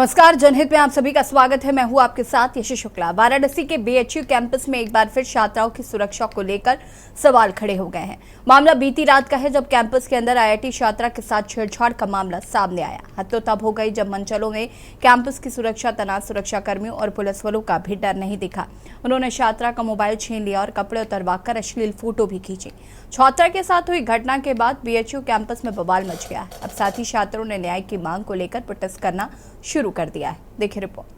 नमस्कार, जनहित में आप सभी का स्वागत है। मैं हूं आपके साथ यशी शुक्ला। वाराणसी के बीएचयू कैंपस में एक बार फिर छात्राओं की सुरक्षा को लेकर सवाल खड़े हो गए हैं। मामला बीती रात का है, जब कैंपस के अंदर आईआईटी छात्रा के साथ छेड़छाड़ का मामला सामने आया। हद तो तब हो गई जब मंचलों में कैंपस की सुरक्षा तैनात सुरक्षाकर्मियों और पुलिस वालों का भी डर नहीं दिखा। उन्होंने छात्रा का मोबाइल छीन लिया और कपड़े उतरवाकर अश्लील फोटो भी खींची। छात्रा के साथ हुई घटना के बाद बीएचयू कैंपस में बवाल मच गया। अब साथ ही छात्रों ने न्याय की मांग को लेकर प्रोटेस्ट करना शुरू कर दिया है। देखिए रिपोर्ट।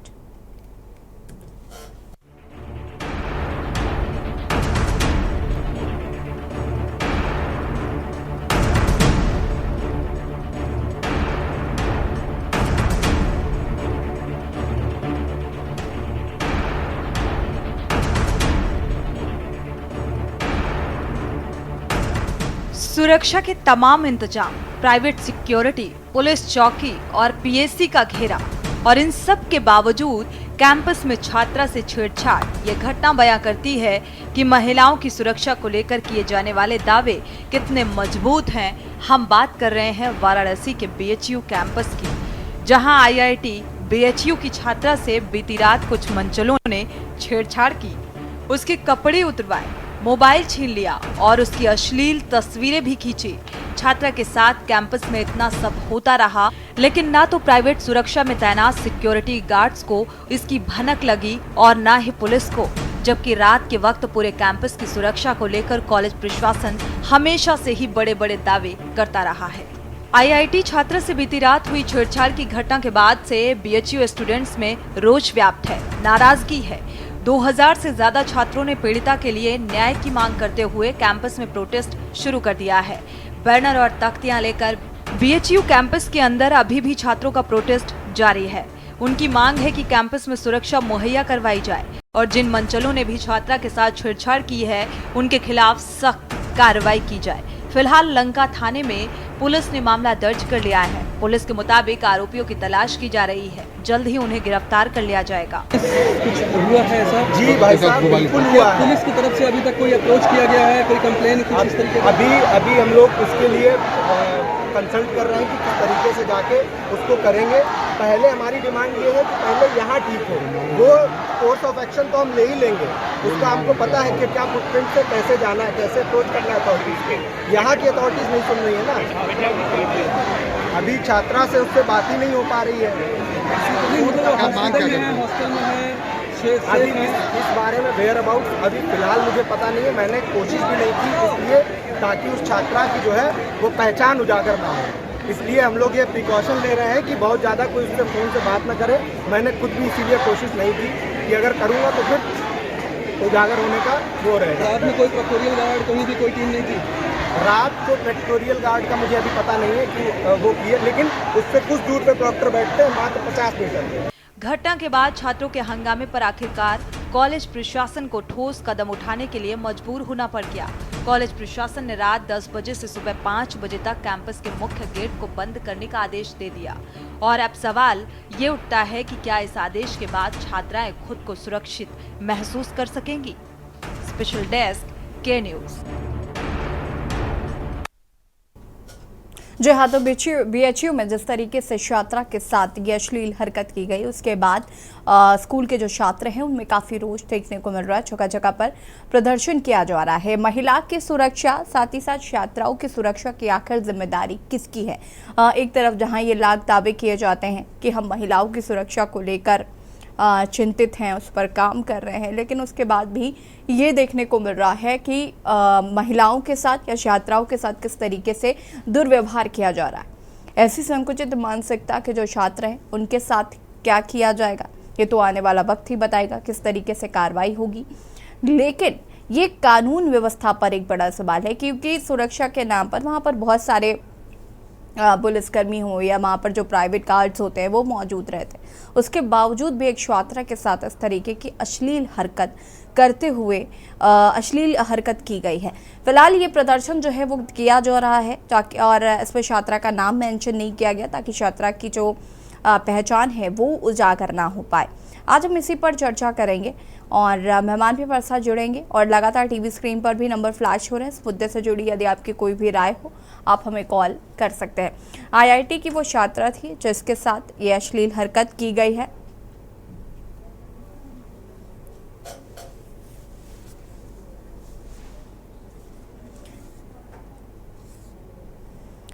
सुरक्षा के तमाम इंतजाम, प्राइवेट सिक्योरिटी, पुलिस चौकी और पीएससी का घेरा, और इन सब के बावजूद कैंपस में छात्रा से छेड़छाड़। ये घटना बयां करती है कि महिलाओं की सुरक्षा को लेकर किए जाने वाले दावे कितने मजबूत हैं। हम बात कर रहे हैं वाराणसी के बीएचयू कैंपस की, जहां आईआईटी बीएचयू की छात्रा से बीती रात कुछ मंचलों ने छेड़छाड़ की, उसके कपड़े उतरवाए, मोबाइल छीन लिया और उसकी अश्लील तस्वीरें भी खींची। छात्रा के साथ कैंपस में इतना सब होता रहा, लेकिन ना तो प्राइवेट सुरक्षा में तैनात सिक्योरिटी गार्ड्स को इसकी भनक लगी और ना ही पुलिस को, जबकि रात के वक्त पूरे कैंपस की सुरक्षा को लेकर कॉलेज प्रशासन हमेशा से ही बड़े बड़े दावे करता रहा है। आईआईटी छात्रा से बीती रात हुई छेड़छाड़ की घटना के बाद से बीएचयू स्टूडेंट्स में रोष व्याप्त है, नाराजगी है। 2000 से ज्यादा छात्रों ने पीड़िता के लिए न्याय की मांग करते हुए कैंपस में प्रोटेस्ट शुरू कर दिया है। बैनर और तख्तियां लेकर बीएचयू कैंपस के अंदर अभी भी छात्रों का प्रोटेस्ट जारी है। उनकी मांग है कि कैंपस में सुरक्षा मुहैया करवाई जाए और जिन मंचलों ने भी छात्रा के साथ छेड़छाड़ की है, उनके खिलाफ सख्त कार्रवाई की जाए। फिलहाल लंका थाने में पुलिस ने मामला दर्ज कर लिया है। पुलिस के मुताबिक आरोपियों की तलाश की जा रही है, जल्द ही उन्हें गिरफ्तार कर लिया जाएगा। कुछ हुआ है ऐसा? जी भाई साहब, बिल्कुल हुआ है। पुलिस की तरफ से अभी तक कोई अप्रोच किया गया है, कोई कंप्लेन कुछ इस तरीके का? अभी हम लोग उसके लिए कंसल्ट कर रहे हैं कि किस तरीके से जाके उसको करेंगे। पहले हमारी डिमांड ये है कि पहले यहाँ ठीक हो, वो कोर्स ऑफ एक्शन तो हम ले ही लेंगे। उसका हमको पता है कि क्या फुटप्रिंट से कैसे जाना है, कैसे अप्रोच करना है अथॉरिटीज़ के। यहाँ की अथॉरिटीज़ नहीं सुन रही है ना, अभी छात्रा से उससे बात ही नहीं हो पा रही है। अभी इस बारे में वेयर अबाउट अभी फिलहाल मुझे पता नहीं है, मैंने कोशिश भी नहीं की, इसलिए ताकि उस छात्रा की जो है वो पहचान उजागर ना हो। इसलिए हम लोग ये प्रिकॉशन ले रहे हैं कि बहुत ज़्यादा कोई उससे फ़ोन से बात ना करे। मैंने खुद भी इसीलिए कोशिश नहीं की कि अगर करूँगा तो फिर उजागर होने का वो रहेगा। रात में कोई प्रेक्टोरियल गार्ड कहीं भी कोई टीम नहीं थी? रात को प्रेक्टोरियल गार्ड का मुझे अभी पता नहीं है कि वो किए, लेकिन उससे कुछ दूर पे डॉक्टर बैठते हैं, मात्र 50 मीटर पे। घटना के बाद छात्रों के हंगामे पर आखिरकार कॉलेज प्रशासन को ठोस कदम उठाने के लिए मजबूर होना पड़ गया। कॉलेज प्रशासन ने रात 10 बजे से सुबह 5 बजे तक कैंपस के मुख्य गेट को बंद करने का आदेश दे दिया। और अब सवाल ये उठता है कि क्या इस आदेश के बाद छात्राएं खुद को सुरक्षित महसूस कर सकेंगी? स्पेशल डेस्क, के न्यूज़। जी हाँ, तो बीएचयू में जिस तरीके से छात्रा के साथ ये अश्लील हरकत की गई, उसके बाद स्कूल के जो छात्र हैं उनमें काफ़ी रोष देखने को मिल रहा है। जगह जगह पर प्रदर्शन किया जा रहा है। महिला की सुरक्षा, साथ ही साथ छात्राओं की सुरक्षा की आखिर जिम्मेदारी किसकी है? एक तरफ जहाँ ये लाख दावे किए जाते हैं कि हम महिलाओं की सुरक्षा को लेकर चिंतित हैं, उस पर काम कर रहे हैं, लेकिन उसके बाद भी ये देखने को मिल रहा है कि महिलाओं के साथ या छात्राओं के साथ किस तरीके से दुर्व्यवहार किया जा रहा है। ऐसी संकुचित मानसिकता के जो छात्र हैं उनके साथ क्या किया जाएगा, ये तो आने वाला वक्त ही बताएगा किस तरीके से कार्रवाई होगी। लेकिन ये कानून व्यवस्था पर एक बड़ा सवाल है, क्योंकि सुरक्षा के नाम पर वहाँ पर बहुत सारे पुलिसकर्मी हो या वहाँ पर जो प्राइवेट गार्ड्स होते हैं वो मौजूद रहते हैं। उसके बावजूद भी एक छात्रा के साथ इस तरीके की अश्लील हरकत करते हुए अश्लील हरकत की गई है। फिलहाल ये प्रदर्शन जो है वो किया जा रहा है, ताकि और इसमें छात्रा का नाम मेंशन नहीं किया गया ताकि छात्रा की जो पहचान है वो उजागर ना हो पाए। आज हम इसी पर चर्चा करेंगे और मेहमान भी हमारे साथ जुड़ेंगे और लगातार टीवी स्क्रीन पर भी नंबर फ्लैश हो रहे हैं। इस मुद्दे से जुड़ी यदि आपकी कोई भी राय हो आप हमें कॉल कर सकते हैं। IIT की वो छात्रा थी जिसके साथ ये अश्लील हरकत की गई है।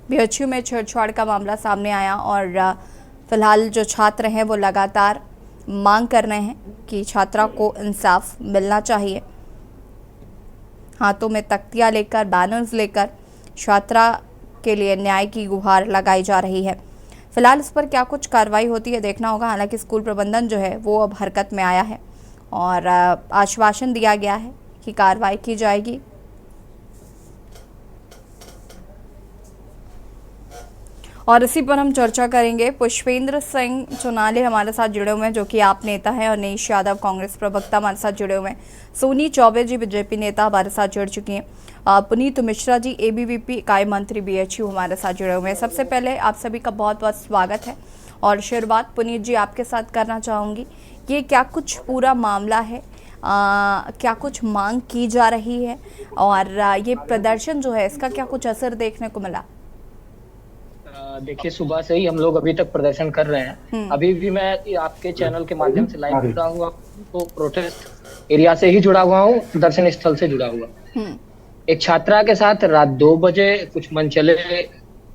BHU में छेड़छाड़ का मामला सामने आया और फिलहाल जो छात्र हैं वो लगातार मांग कर रहे हैं कि छात्रा को इंसाफ मिलना चाहिए। हाथों में तख्तियां लेकर, बैनर्स लेकर छात्रा के लिए न्याय की गुहार लगाई जा रही है। फिलहाल इस पर क्या कुछ कार्रवाई होती है देखना होगा। हालांकि स्कूल प्रबंधन जो है वो अब हरकत में आया है और आश्वासन दिया गया है कि कार्रवाई की जाएगी। और इसी पर हम चर्चा करेंगे। पुष्पेंद्र सिंह चुनाले हमारे साथ जुड़े हुए हैं जो कि आप नेता हैं और नीश यादव कांग्रेस प्रवक्ता हमारे साथ जुड़े हुए हैं। सोनी चौबे जी बीजेपी नेता हमारे साथ जुड़ चुकी हैं। पुनीत मिश्रा जी ABVP इकाई मंत्री BHU हमारे साथ जुड़े हुए हैं। सबसे पहले आप सभी का बहुत बहुत स्वागत है और शुरुआत पुनीत जी आपके साथ करना चाहूँगी। ये क्या कुछ पूरा मामला है, क्या कुछ मांग की जा रही है और ये प्रदर्शन जो है इसका क्या कुछ असर देखने को मिला? देखिए, सुबह से ही हम लोग अभी तक प्रदर्शन कर रहे हैं। अभी भी मैं आपके चैनल के माध्यम से लाइव जुड़ा हुआ हूँ, तो प्रोटेस्ट एरिया से ही जुड़ा हुआ हूँ, प्रदर्शन स्थल से जुड़ा हुआ। एक छात्रा के साथ रात 2 बजे कुछ मनचले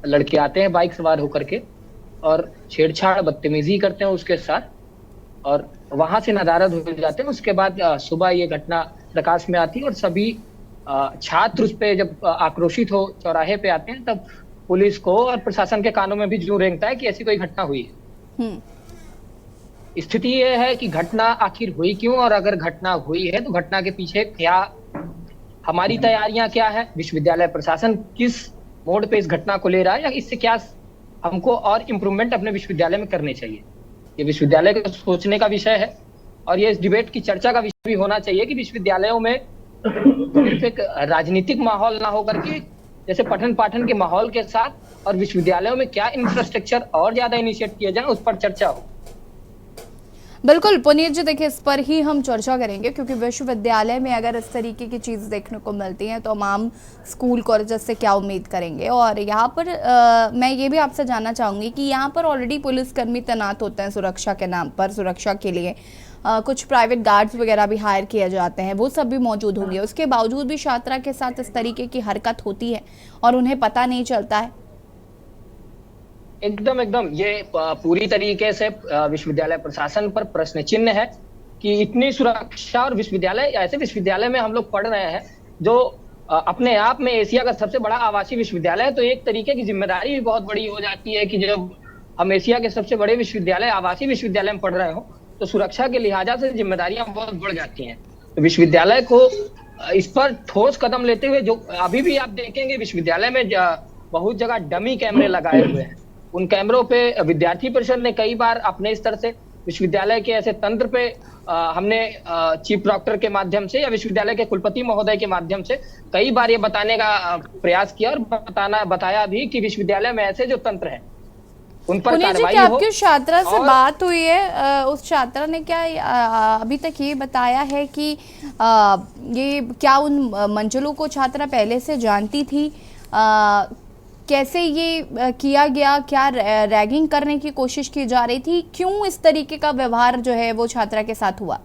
लड़के आते हैं बाइक सवार होकर के और छेड़छाड़ बदतमीजी करते हैं उसके साथ और वहां से नदारद हो जाते हैं। उसके बाद सुबह ये घटना प्रकाश में आती है और सभी छात्र उस पे जब आक्रोशित हो चौराहे पे आते हैं तब पुलिस को और प्रशासन के कानों में भी जूं रेंगता है कि ऐसी कोई घटना हुई है। स्थिति ये है कि घटना आखिर हुई क्यों और अगर घटना हुई है तो घटना के पीछे क्या हमारी तैयारियां क्या है, विश्वविद्यालय प्रशासन किस मोड पे इस घटना को ले रहा है या इससे क्या हमको और इम्प्रूवमेंट अपने विश्वविद्यालय में करने चाहिए। ये विश्वविद्यालय को सोचने का विषय है और ये इस डिबेट की चर्चा का विषय भी होना चाहिए कि विश्वविद्यालयों में सिर्फ एक राजनीतिक माहौल ना होकर के जैसे पठन पाठन के माहौल के साथ और विश्वविद्यालयों में क्या इंफ्रास्ट्रक्चर और ज्यादा इनिशिएट किए जाए उस पर चर्चा हो। बिल्कुल पुनीत जी, देखिए इस पर ही हम चर्चा करेंगे क्योंकि विश्वविद्यालय में अगर इस तरीके की चीज़ देखने को मिलती हैं तो तमाम स्कूल कॉलेजेस से क्या उम्मीद करेंगे। और यहाँ पर मैं ये भी आपसे जानना चाहूँगी कि यहाँ पर ऑलरेडी पुलिसकर्मी तैनात होते हैं सुरक्षा के नाम पर, सुरक्षा के लिए कुछ प्राइवेट गार्ड्स वगैरह भी हायर किए जाते हैं, वो सब भी मौजूद होंगे। उसके बावजूद भी छात्रा के साथ इस तरीके की हरकत होती है और उन्हें पता नहीं चलता है। एकदम ये पूरी तरीके से विश्वविद्यालय प्रशासन पर प्रश्न चिन्ह है कि इतनी सुरक्षा और विश्वविद्यालय, ऐसे विश्वविद्यालय में हम लोग पढ़ रहे हैं जो अपने आप में एशिया का सबसे बड़ा आवासीय विश्वविद्यालय है, तो एक तरीके की जिम्मेदारी भी बहुत बड़ी हो जाती है कि जब हम एशिया के सबसे बड़े विश्वविद्यालय, आवासीय विश्वविद्यालय में पढ़ रहे हो तो सुरक्षा के लिहाजा से जिम्मेदारियां बहुत बढ़ जाती हैं। तो विश्वविद्यालय को इस पर ठोस कदम लेते हुए, जो अभी भी आप देखेंगे विश्वविद्यालय में बहुत जगह डमी कैमरे लगाए हुए हैं, उन कैमरों पे विद्यार्थी परिषद ने कई बार अपने स्तर से विश्वविद्यालय के ऐसे तंत्र पे हमने चीफ डॉक्टर के माध्यम से या विश्वविद्यालय के कुलपति महोदय के माध्यम से कई बार ये बताने का प्रयास किया और बताया भी कि विश्वविद्यालय में ऐसे जो तंत्र है उन पर कार्रवाई हो। आपकी छात्रा से बात हुई है, उस छात्रा ने क्या अभी तक ये बताया है कि ये क्या उन मंजिलों को छात्रा पहले से जानती थी, कैसे ये किया गया, क्या रैगिंग करने की कोशिश की जा रही थी, क्यों इस तरीके का व्यवहार जो है वो छात्रा के साथ हुआ?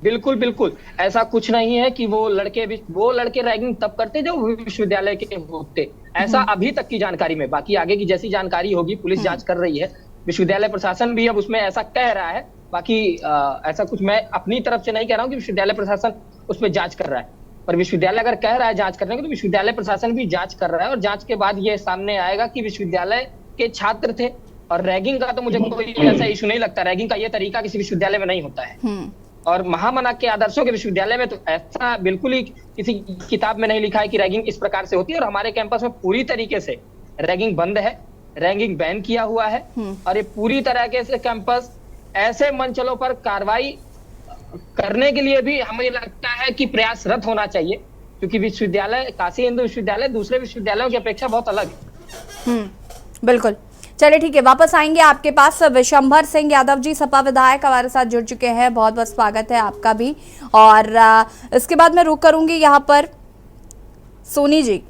बिल्कुल ऐसा कुछ नहीं है कि वो लड़के रैगिंग तब करते जो विश्वविद्यालय के होते, ऐसा अभी तक की जानकारी में। बाकी आगे की जैसी जानकारी होगी पुलिस जांच कर रही है, विश्वविद्यालय प्रशासन भी अब उसमें ऐसा कह रहा है। बाकी ऐसा कुछ मैं अपनी तरफ से नहीं कह रहा हूँ कि विश्वविद्यालय प्रशासन उसमें जांच कर रहा है, पर विश्वविद्यालय अगर कह रहा है जांच करने को तो विश्वविद्यालय प्रशासन भी जांच कर रहा है और जांच के बाद ये सामने आएगा कि विश्वविद्यालय के छात्र थे। और रैगिंग का तो मुझे कोई ऐसा इशू नहीं लगता, रैगिंग का ये तरीका किसी विश्वविद्यालय में नहीं होता है और महामना के आदर्शों के विश्वविद्यालय में तो ऐसा बिल्कुल ही किसी किताब में नहीं लिखा है कि रैगिंग इस प्रकार से होती है। और हमारे कैंपस में पूरी तरीके से रैगिंग बंद है, रैगिंग बैन किया हुआ है और ये पूरी तरह से कैंपस ऐसे मंचलों पर कार्रवाई करने के लिए भी हमें लगता है कि प्रयासरत होना चाहिए, क्योंकि विश्वविद्यालय काशी हिंदू विश्वविद्यालय दूसरे विश्वविद्यालयों की अपेक्षा बहुत अलग है। बिल्कुल। चलिए ठीक है, वापस आएंगे आपके पास। विशंभर सिंह यादव जी, सपा विधायक हमारे साथ जुड़ चुके हैं, बहुत बहुत स्वागत है आपका भी। और इसके बाद मैं रुक करूंगी यहाँ पर। सोनी जी,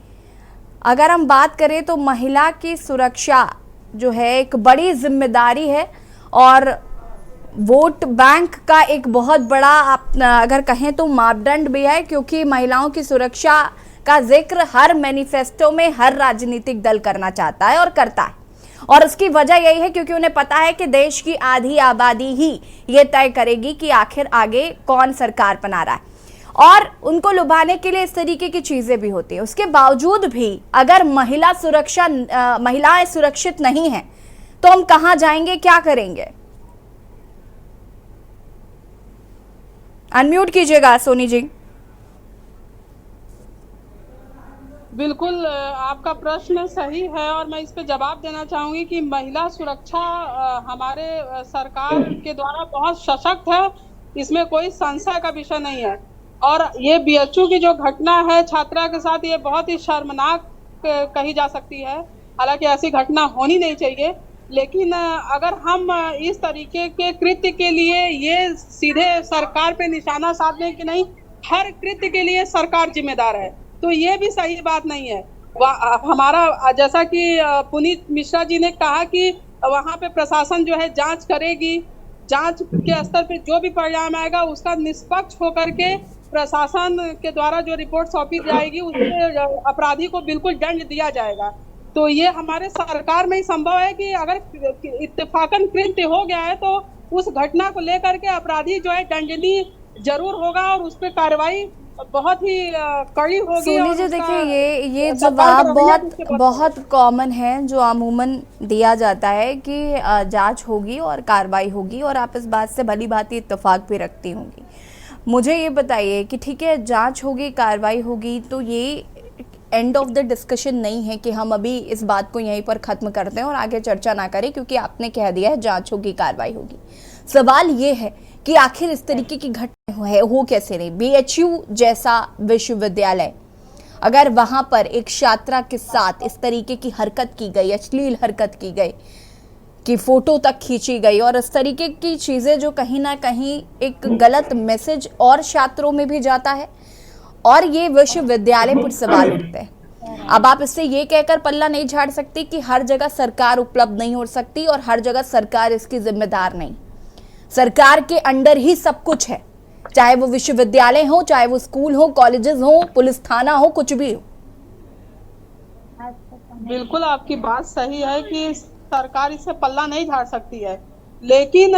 अगर हम बात करें तो महिला की सुरक्षा जो है एक बड़ी जिम्मेदारी है और वोट बैंक का एक बहुत बड़ा आप अगर कहें तो मापदंड भी है, क्योंकि महिलाओं की सुरक्षा का जिक्र हर मैनिफेस्टो में हर राजनीतिक दल करना चाहता है और करता है। और उसकी वजह यही है क्योंकि उन्हें पता है कि देश की आधी आबादी ही ये तय करेगी कि आखिर आगे कौन सरकार बना रहा है, और उनको लुभाने के लिए इस तरीके की चीजें भी होती है। उसके बावजूद भी अगर महिलाएं सुरक्षित नहीं हैं तो हम कहां जाएंगे, क्या करेंगे? अनम्यूट कीजिएगा सोनी जी। बिल्कुल, आपका प्रश्न सही है और मैं इस पे जवाब देना चाहूंगी कि महिला सुरक्षा हमारे सरकार के द्वारा बहुत सशक्त है, इसमें कोई संशय का विषय नहीं है। और ये बीएचयू की जो घटना है छात्रा के साथ, ये बहुत ही शर्मनाक कही जा सकती है। हालांकि ऐसी घटना होनी नहीं चाहिए, लेकिन अगर हम इस तरीके के कृत्य के लिए ये सीधे सरकार पे निशाना साधने की नहीं, हर कृत्य के लिए सरकार जिम्मेदार है, तो ये भी सही बात नहीं है। हमारा जैसा कि पुनीत मिश्रा जी ने कहा कि वहाँ पे प्रशासन जो है जांच करेगी, जांच के स्तर पे जो भी परिणाम आएगा उसका निष्पक्ष होकर के प्रशासन के द्वारा जो रिपोर्ट सौंपी जाएगी उसमें अपराधी को बिल्कुल दंड दिया जाएगा। तो ये हमारे सरकार में ही संभव है कि अगर इत्तेफाकन कृत्य हो गया है तो उस घटना को लेकर के अपराधी जो है दंडनीय जरूर होगा और उस पर कार्रवाई बहुत ही कड़ी होगी। सोनी जी देखिए, ये जवाब बहुत कॉमन है जो अमूमन दिया जाता है कि जांच होगी और कार्रवाई होगी, और आप इस बात से भली भांति इत्तेफाक भी रखती होंगी। मुझे ये बताइए कि ठीक है, जांच होगी, कार्रवाई होगी, तो ये एंड ऑफ द डिस्कशन नहीं है कि हम अभी इस बात को यहीं पर ख़त्म करते हैं और आगे चर्चा ना करें, क्योंकि आपने कह दिया है जांच होगी, कार्रवाई होगी। सवाल ये है कि आखिर इस तरीके की घटना हो कैसे रही। बीएचयू जैसा विश्वविद्यालय, अगर वहां पर एक छात्रा के साथ इस तरीके की हरकत की गई, अश्लील हरकत की गई, कि फोटो तक खींची गई, और इस तरीके की चीजें जो कहीं ना कहीं एक गलत मैसेज और छात्रों में भी जाता है, और ये विश्वविद्यालय पर सवाल उठते हैं। अब आप इससे ये कहकर पल्ला नहीं झाड़ सकती कि हर जगह सरकार उपलब्ध नहीं हो सकती और हर जगह सरकार इसकी जिम्मेदार नहीं। सरकार के अंडर ही सब कुछ है, चाहे वो विश्वविद्यालय हो, चाहे वो स्कूल हो, कॉलेजेस हो, पुलिस थाना हो, कुछ भी हो। बिल्कुल आपकी बात सही है कि सरकार इससे पल्ला नहीं झाड़ सकती है, लेकिन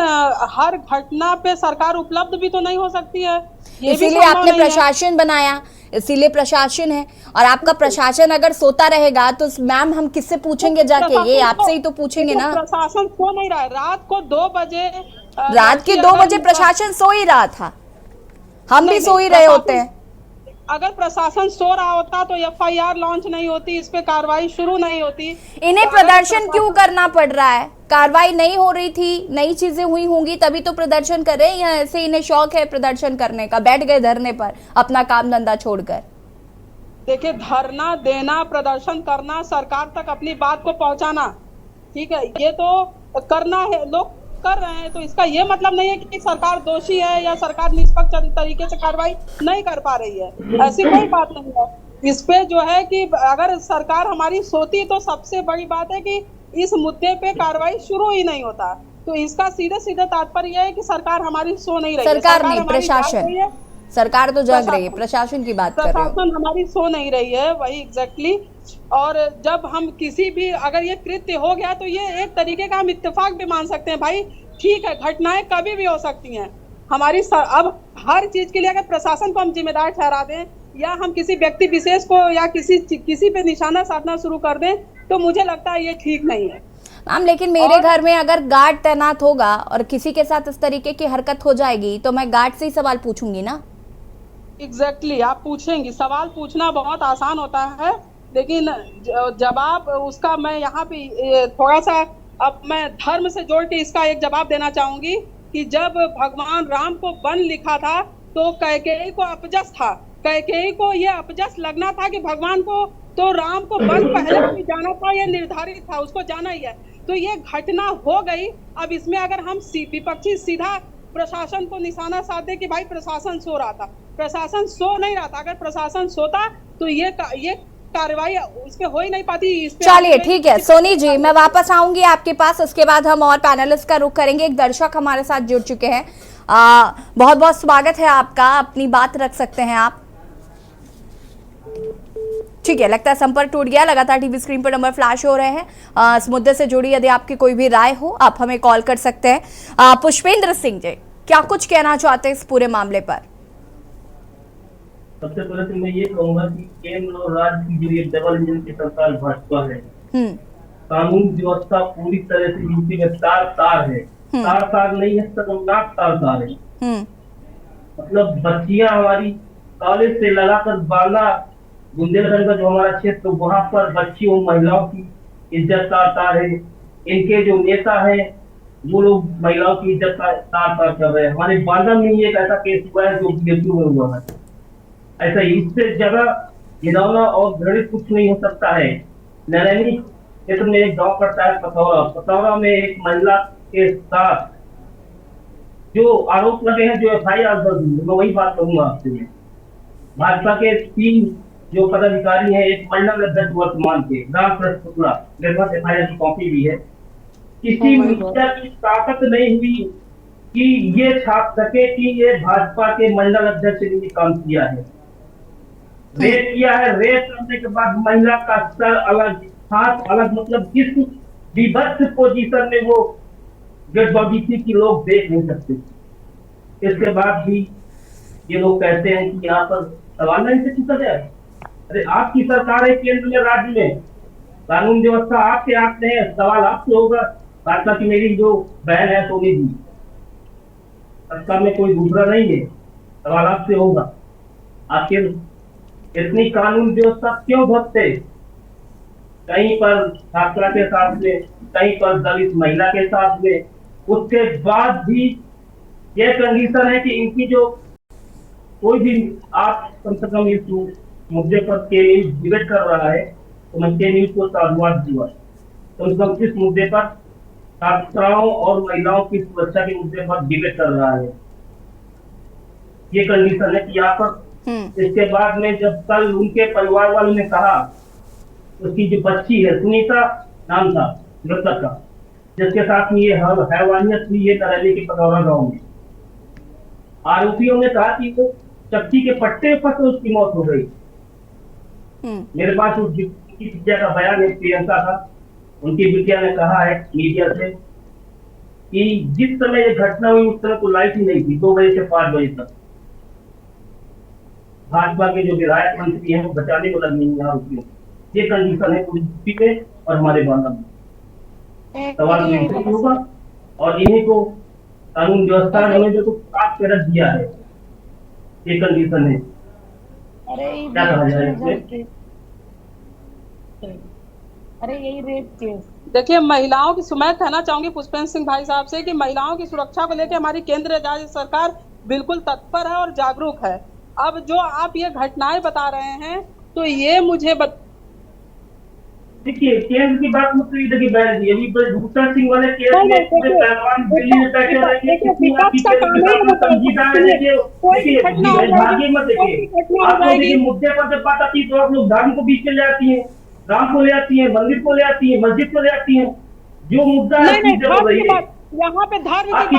हर घटना पे सरकार उपलब्ध भी तो नहीं हो सकती है। इसीलिए आपने प्रशासन बनाया, इसीलिए प्रशासन है। और आपका प्रशासन अगर सोता रहेगा तो मैम हम किससे पूछेंगे जाके? ये आपसे ही तो पूछेंगे ना। प्रशासन सो नहीं रहा है। रात को 2 बजे प्रशासन सो ही रहा था, हम भी सो ही रहे होते हैं। अगर प्रशासन सो रहा होता तो एफआईआर लॉन्च नहीं होती, इस पे कार्रवाई शुरू नहीं होती। इन्हें प्रदर्शन क्यों करना पड़ रहा है? कार्रवाई नहीं हो रही थी, नई चीजें हुई होंगी तभी तो प्रदर्शन कर रहे हैं, या ऐसे इन्हें शौक है प्रदर्शन करने का, बैठ गए धरने पर अपना काम धंधा छोड़कर? देखिए, धरना देना, प्रदर्शन करना, सरकार तक अपनी बात को पहुंचाना, ठीक है, ये तो करना है, लोग कर रहे हैं, तो इसका ये मतलब नहीं है कि सरकार दोषी है या सरकार निष्पक्ष तरीके से कार्रवाई नहीं कर पा रही है। ऐसी कोई बात नहीं है। इस पे जो है कि अगर सरकार हमारी सोती तो सबसे बड़ी बात है कि इस मुद्दे पे कार्रवाई शुरू ही नहीं होता। तो इसका सीधे सीधे तात्पर्य है कि सरकार हमारी सो नहीं रही है। सरकार नहीं, प्रशासन। सरकार तो जाग रही है, प्रशासन की बात कर रहे हो। प्रशासन हमारी सो नहीं रही है, वही एग्जैक्टली। और जब हम किसी भी अगर ये कृत्य हो गया तो ये एक तरीके का हम इत्तेफाक भी मान सकते हैं, भाई ठीक है, घटनाएं कभी भी हो सकती हैं हमारी। अब हर चीज के लिए अगर प्रशासन को हम जिम्मेदार ठहरा दें या हम किसी व्यक्ति विशेष को या किसी पे निशाना साधना शुरू कर दें, तो मुझे लगता है ये ठीक नहीं है मैम। लेकिन मेरे घर में अगर गार्ड तैनात होगा और किसी के साथ इस तरीके की हरकत हो जाएगी तो मैं गार्ड से ही सवाल पूछूंगी ना। एग्जैक्टली आप पूछेंगी। सवाल पूछना बहुत आसान होता है, लेकिन जवाब उसका मैं यहाँ पे थोड़ा सा अब मैं धर्म से जोड़ के इसका एक जवाब देना चाहूंगी कि जब भगवान राम को वन लिखा था तो कैकेयी को अपजस था। कैकेयी को ये अपजस लगना था कि भगवान को तो राम को वन पहले भी जाना था, ये निर्धारित था, उसको जाना ही है। तो ये घटना हो गई। अब इसमें अगर हम विपक्षी सीधा प्रशासन को निशाना साधे कि भाई प्रशासन सो रहा था, प्रशासन सो नहीं रहा था। अगर प्रशासन सोता तो ये कार्रवाई उस पे हो ही नहीं पाती। चलिए ठीक है सोनी जी, मैं वापस आऊंगी आपके पास, उसके बाद हम और पैनलिस्ट का रुख करेंगे। एक दर्शक हमारे साथ जुड़ चुके हैं, बहुत बहुत स्वागत है आपका, अपनी बात रख सकते हैं आप। ठीक है, लगता है संपर्क टूट गया। लगातार टीवी स्क्रीन पर नंबर फ्लैश हो रहे हैं। इस मुद्दे से जुड़ी यदि आपकी कोई भी राय हो आप हमें कॉल कर सकते हैं। पुष्पेंद्र सिंह जी, क्या कुछ कहना चाहते हैं इस पूरे मामले पर? सबसे पहले तो मैं ये कहूंगा कि केंद्र और राज्य की जो ये डबल इंजन की सरकार भाजपा है, कानून व्यवस्था पूरी तरह से यूपी में तार है। तार नहीं है, शर्मनाक तार है। मतलब बच्चियां हमारी कॉलेज से लगाकर बाला बुंदेलखंड का जो हमारा क्षेत्र, वहां पर बच्चियों महिलाओं की इज्जत तार है। इनके जो नेता है वो लोग महिलाओं की इज्जत तार कर रहे हैं। हमारे बांदा में एक ऐसा केस हुआ है जो बीएचयू में हुआ है। ऐसा इससे ज्यादा घिनौना और घृणित कुछ नहीं हो सकता है। नरैनी क्षेत्र में एक गांव पड़ता है पतौरा में एक महिला के साथ जो आरोप लगे हैं, जो FIR दर्ज, मैं वही बात करूंगा आपसे। भाजपा के 3 जो पदाधिकारी हैं, एक महिला अध्यक्ष वर्तमान के ग्राम शुक्ला, मेरे पास FIR की कॉपी भी है। किसी मीडिया की ताकत नहीं हुई कि ये छाप सके कि ये भाजपा के मंडल अध्यक्ष ने ये काम किया है। रेप किया है, रेप करने के बाद महिला का सर अलग, हाथ अलग, मतलब किस विभत्स पोजीशन में वो डेड बॉडी थी कि लोग देख नहीं सकते। इसके बाद भी ये लोग कहते हैं कि यहाँ पर सवाल नहीं से पूछा जाए। अरे आपकी सरकार है केंद्र में, राज्य में कानून व्यवस्था आपके हाथ में है, सवाल आपसे होगा। भाजपा की मेरी जो बहन है सोनी जी, सरकार में कोई दूसरा नहीं है, सवाल आपसे होगा। आखिर इतनी कानून व्यवस्था क्यों भगते? कहीं पर छात्रा के साथ में, कहीं पर दलित महिला के साथ में, उसके बाद भी यह कंडीशन है कि इनकी जो कोई भी आप कम से कम इस मुद्दे पर के न्यूज डिबेट कर रहा है तो मैं के न्यूज को साधुवाद दूंगा। कम से कम इस मुद्दे पर छात्राओं और महिलाओं की सुरक्षा के मुद्दे पर डिबेट कर रहा है। ये कंडीशन है कि यहाँ पर इसके बाद में जब कल उनके परिवार वालों ने कहा, उसकी जो बच्ची है सुनीता नाम था मृतक का, जिसके साथ में ये हैवानियत हुई है नरैनी के पतौरा गांव में, आरोपियों ने कहा कि वो चक्की के पट्टे पर तो उसकी मौत हो गई। मेरे पास उनकी बिटिया का बयान है, प्रियंका का। उनकी बिटिया ने कहा है मीडिया से कि जिस समय ये घटना हुई उस समय को लाइट ही नहीं थी, 2 बजे से 5 बजे तक। भाजपा के जो विधायक मंत्री हैं वो बचाने को लग नहीं आरोपियों। ये कंडीशन है पूरी यूपी में और हमारे बांदा में। सवाल नहीं होगा और इन्हीं को कानून व्यवस्था ने जो काट के रख दिया है, ये कंडीशन है। क्या कहा जाए इसमें? अरे यही रेप केस। देखिए, महिलाओं की, मैं कहना चाहूंगी पुष्पेंद्र सिंह भाई साहब से कि महिलाओं की सुरक्षा को लेकर हमारी केंद्र राज्य सरकार बिल्कुल तत्पर है और जागरूक है। अब जो आप ये घटनाएं बता रहे हैं तो ये मुझे देखिए केंद्र की बात मुझे देखिए बहन जी, अभी भूषण सिंह वाले केस में पूरे पहलवान दिल्ली में बैठे रहेंगे, भाग्य मत देखिए। आप लोग देखिए मुद्दे पर जब बात आती है तो आप लोग धर्म को बीच में ले आती है, राम को ले आती है, मंदिर को ले आती है, मस्जिद को ले आती है। जो मुद्दा है यहाँ पे धर्म आपकी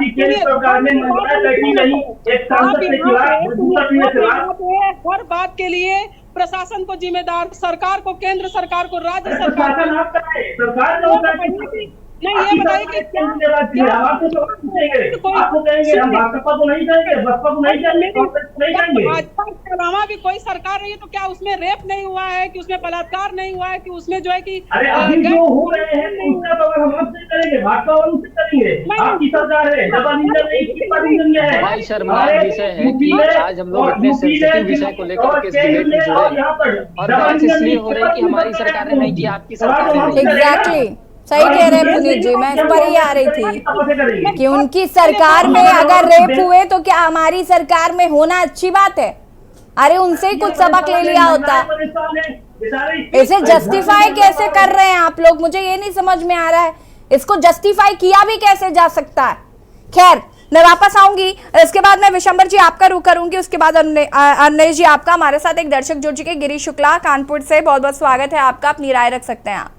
केंद्र सरकार ने महिलाएं बैठी नहीं, एक सांसद के खिलाफ हर बात के लिए प्रशासन को जिम्मेदार, सरकार को, केंद्र सरकार को, राज्य सरकार सरकार नहीं, ये बताइए कि आपको कहेंगे हम भाजपा को नहीं कहेंगे, बसपा को नहीं कहेंगे। भाजपा के अलावा भी कोई सरकार रही है तो क्या उसमें रेप नहीं हुआ है, कि उसमें बलात्कार नहीं हुआ है, कि उसमें जो है कि अरे अभी जो हो रहे हैं उसका तो हम आपसे करेंगे, भाजपा वालों से करेंगे। आपकी सरकार है, डबल इंजन नहीं, ट्रिपल इंजन है। बड़ा शर्मनाक विषय है कि आज हम लोग इतने सेंसिटिव विषय को लेकर के इस डिबेट में जुड़े और बहस इसलिए हो रही है कि हमारी सरकार ने नहीं किया, आपकी सरकार ने। एग्जैक्टली सही कह रहे हैं पुनीत जी, मैं इस पर ही आ रही थी कि उनकी सरकार में अगर रेप हुए तो क्या हमारी सरकार में होना अच्छी बात है? अरे उनसे ही कुछ सबक ले लिया होता। ये सारे इसे जस्टिफाई कैसे कर रहे हैं आप लोग, मुझे ये नहीं समझ में आ रहा है। इसको जस्टिफाई किया भी कैसे जा सकता है। खैर मैं वापस आऊंगी, इसके बाद मैं विशंबर जी आपका रुख करूंगी, उसके बाद अनिल जी आपका। हमारे साथ एक दर्शक जुड़ चुके, गिरीश शुक्ला कानपुर से, बहुत बहुत स्वागत है आपका, अपनी राय रख सकते हैं आप।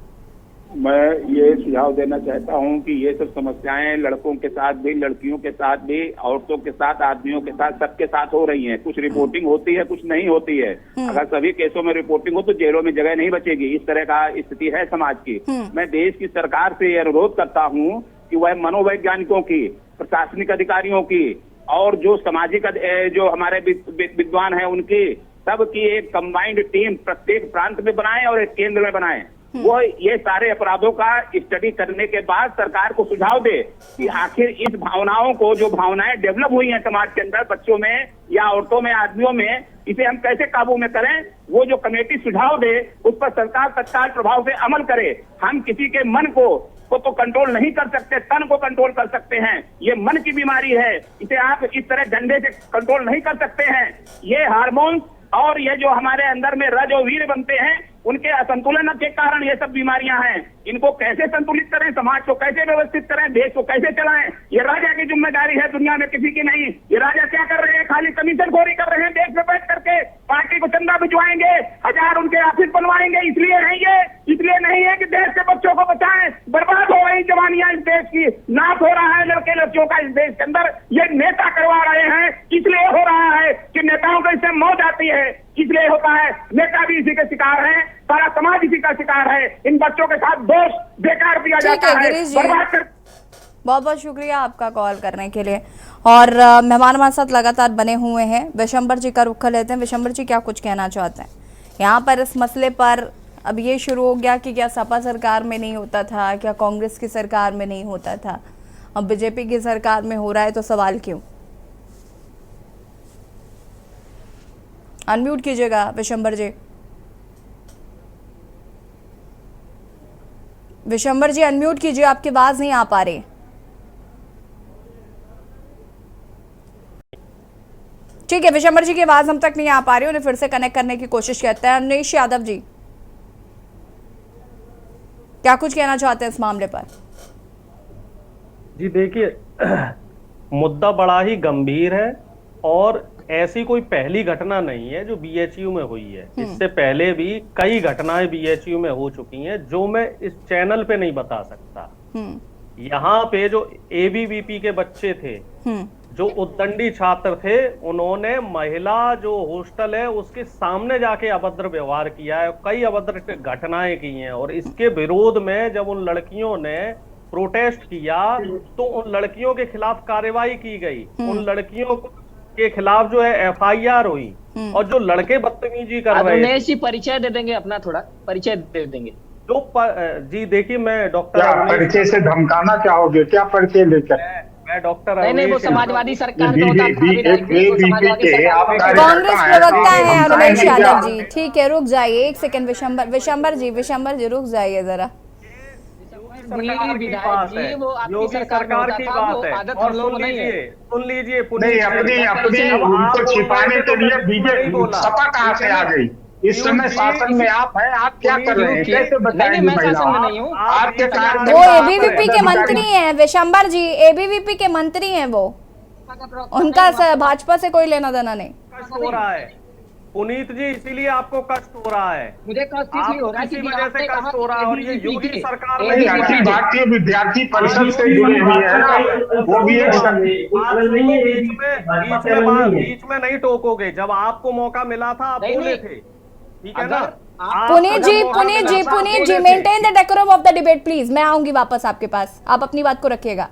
मैं ये सुझाव देना चाहता हूँ कि ये सब समस्याएं लड़कों के साथ भी, लड़कियों के साथ भी, औरतों के साथ, आदमियों के साथ, सबके साथ हो रही हैं। कुछ रिपोर्टिंग होती है, कुछ नहीं होती है। अगर सभी केसों में रिपोर्टिंग हो तो जेलों में जगह नहीं बचेगी। इस तरह का स्थिति है समाज की। मैं देश की सरकार से यह अनुरोध करता हूँ कि वह मनोवैज्ञानिकों की, प्रशासनिक अधिकारियों की और जो सामाजिक जो हमारे विद्वान हैं उनकी, सबकी एक कंबाइंड टीम प्रत्येक प्रांत में बनाएं और एक केंद्र में बनाएं। वो ये सारे अपराधों का स्टडी करने के बाद सरकार को सुझाव दे कि आखिर इस भावनाओं को, जो भावनाएं डेवलप हुई हैं समाज के अंदर, बच्चों में या औरतों में, आदमियों में, इसे हम कैसे काबू में करें। वो जो कमेटी सुझाव दे उस पर सरकार तत्काल प्रभाव से अमल करे। हम किसी के मन को तो कंट्रोल नहीं कर सकते, तन को कंट्रोल कर सकते हैं। ये मन की बीमारी है, इसे आप इस तरह डंडे से कंट्रोल नहीं कर सकते हैं। ये हार्मोन और ये जो हमारे अंदर में रज और वीर बनते हैं, उनके असंतुलन के कारण ये सब बीमारियां हैं। इनको कैसे संतुलित करें, समाज को कैसे व्यवस्थित करें, देश को कैसे चलाएं, ये राजा की जिम्मेदारी है, दुनिया में किसी की नहीं। ये राजा क्या कर रहे हैं, खाली कमीशन खोरी कर रहे हैं। देश में बैठ करके पार्टी को चंदा भिजवाएंगे, 1000 उनके ऑफिस बनवाएंगे। इसलिए नहीं है, इसलिए नहीं है कि देश के बच्चों को बचाएं। बर्बाद हो रही जवानियां इस देश की, नाश हो रहा है लड़के लड़कियों का इस देश के अंदर। ये नेता करवा रहे हैं, इसलिए हो रहा है कि नेताओं को इससे मौत आती है, इसलिए होता है। नेता भी इसी के शिकार है, सारा समाज इसी का शिकार है। इन बच्चों के साथ दोष बेकार दिया जाता है, बर्बाद कर। बहुत बहुत शुक्रिया आपका कॉल करने के लिए। और मेहमान हमारे साथ लगातार बने हुए हैं, विशंबर जी का रुख कर लेते हैं। विशंबर जी क्या कुछ कहना चाहते हैं यहाँ पर इस मसले पर? अब ये शुरू हो गया कि क्या सपा सरकार में नहीं होता था, क्या कांग्रेस की सरकार में नहीं होता था, अब बीजेपी की सरकार में हो रहा है, तो सवाल क्यों? अनम्यूट कीजिएगा विशंबर जी। विशंबर जी अनम्यूट कीजिए, आपकी आवाज नहीं आ पा रही। ठीक है, विशंबर जी की आवाज हम तक नहीं आ पा रही, उन्हें फिर से कनेक्ट करने की कोशिश करते हैं। अनिश यादव जी क्या कुछ कहना चाहते हैं इस मामले पर? जी देखिए, मुद्दा बड़ा ही गंभीर है और ऐसी कोई पहली घटना नहीं है जो बीएचयू में हुई है। इससे पहले भी कई घटनाएं बीएचयू में हो चुकी हैं जो मैं इस चैनल पे नहीं बता सकता। यहाँ पे जो एबीवीपी के बच्चे थे, जो उद्दंडी छात्र थे, उन्होंने महिला जो हॉस्टल है उसके सामने जाके अभद्र व्यवहार किया है, कई अभद्र घटनाएं की हैं। और इसके विरोध में जब उन लड़कियों ने प्रोटेस्ट किया तो उन लड़कियों के खिलाफ कार्रवाई की गई, उन लड़कियों के खिलाफ जो है एफआईआर हुई। और जो लड़के बदतमीजी कर रहे हैं, जी परिचय दे देंगे, अपना थोड़ा परिचय दे देंगे। जो जी देखिए, मैं डॉक्टर परिचय से धमकाना चाहोगे क्या? परिचय लेकर मैं डॉक्टर नहीं, वो समाजवादी सरकार कांग्रेस प्रवक्ता है अनिश यादव जी। ठीक है, रुक जाइए एक सेकंड विशंबर जी रुक जाइए जरा। योगी सरकार की बात है और सुन लीजिए नहीं, अपनी उनको छिपाने के लिए बीजेपी सपा कहाँ से आ गई? इस समय शासन में आप हैं, आप क्या कर रहे हैं? कैसे बताएंगे महिलाओं? आपके कारण वो एबीवीपी के मंत्री हैं विशंबर जी, एबीवीपी के मंत्री हैं वो, उनका भाजपा से कोई लेना देना नहीं। कष्ट हो रहा है पुनीत जी, इसीलिए आपको कष्ट हो रहा है। मुझे कष्ट इसलिए हो रहा है इसी वजह से कष्ट हो रहा है। और ये योगी सरकार अखिल भारतीय विद्यार्थी परिषद से जुड़े हुए हैं, वो भी एक बीच में नहीं टोकोगे। जब आपको मौका मिला था आप बोले थे, ठीक है ना? Puneet ji maintain the decorum of the debate please. मैं आऊंगी वापस आपके पास, आप अपनी बात को रखिएगा।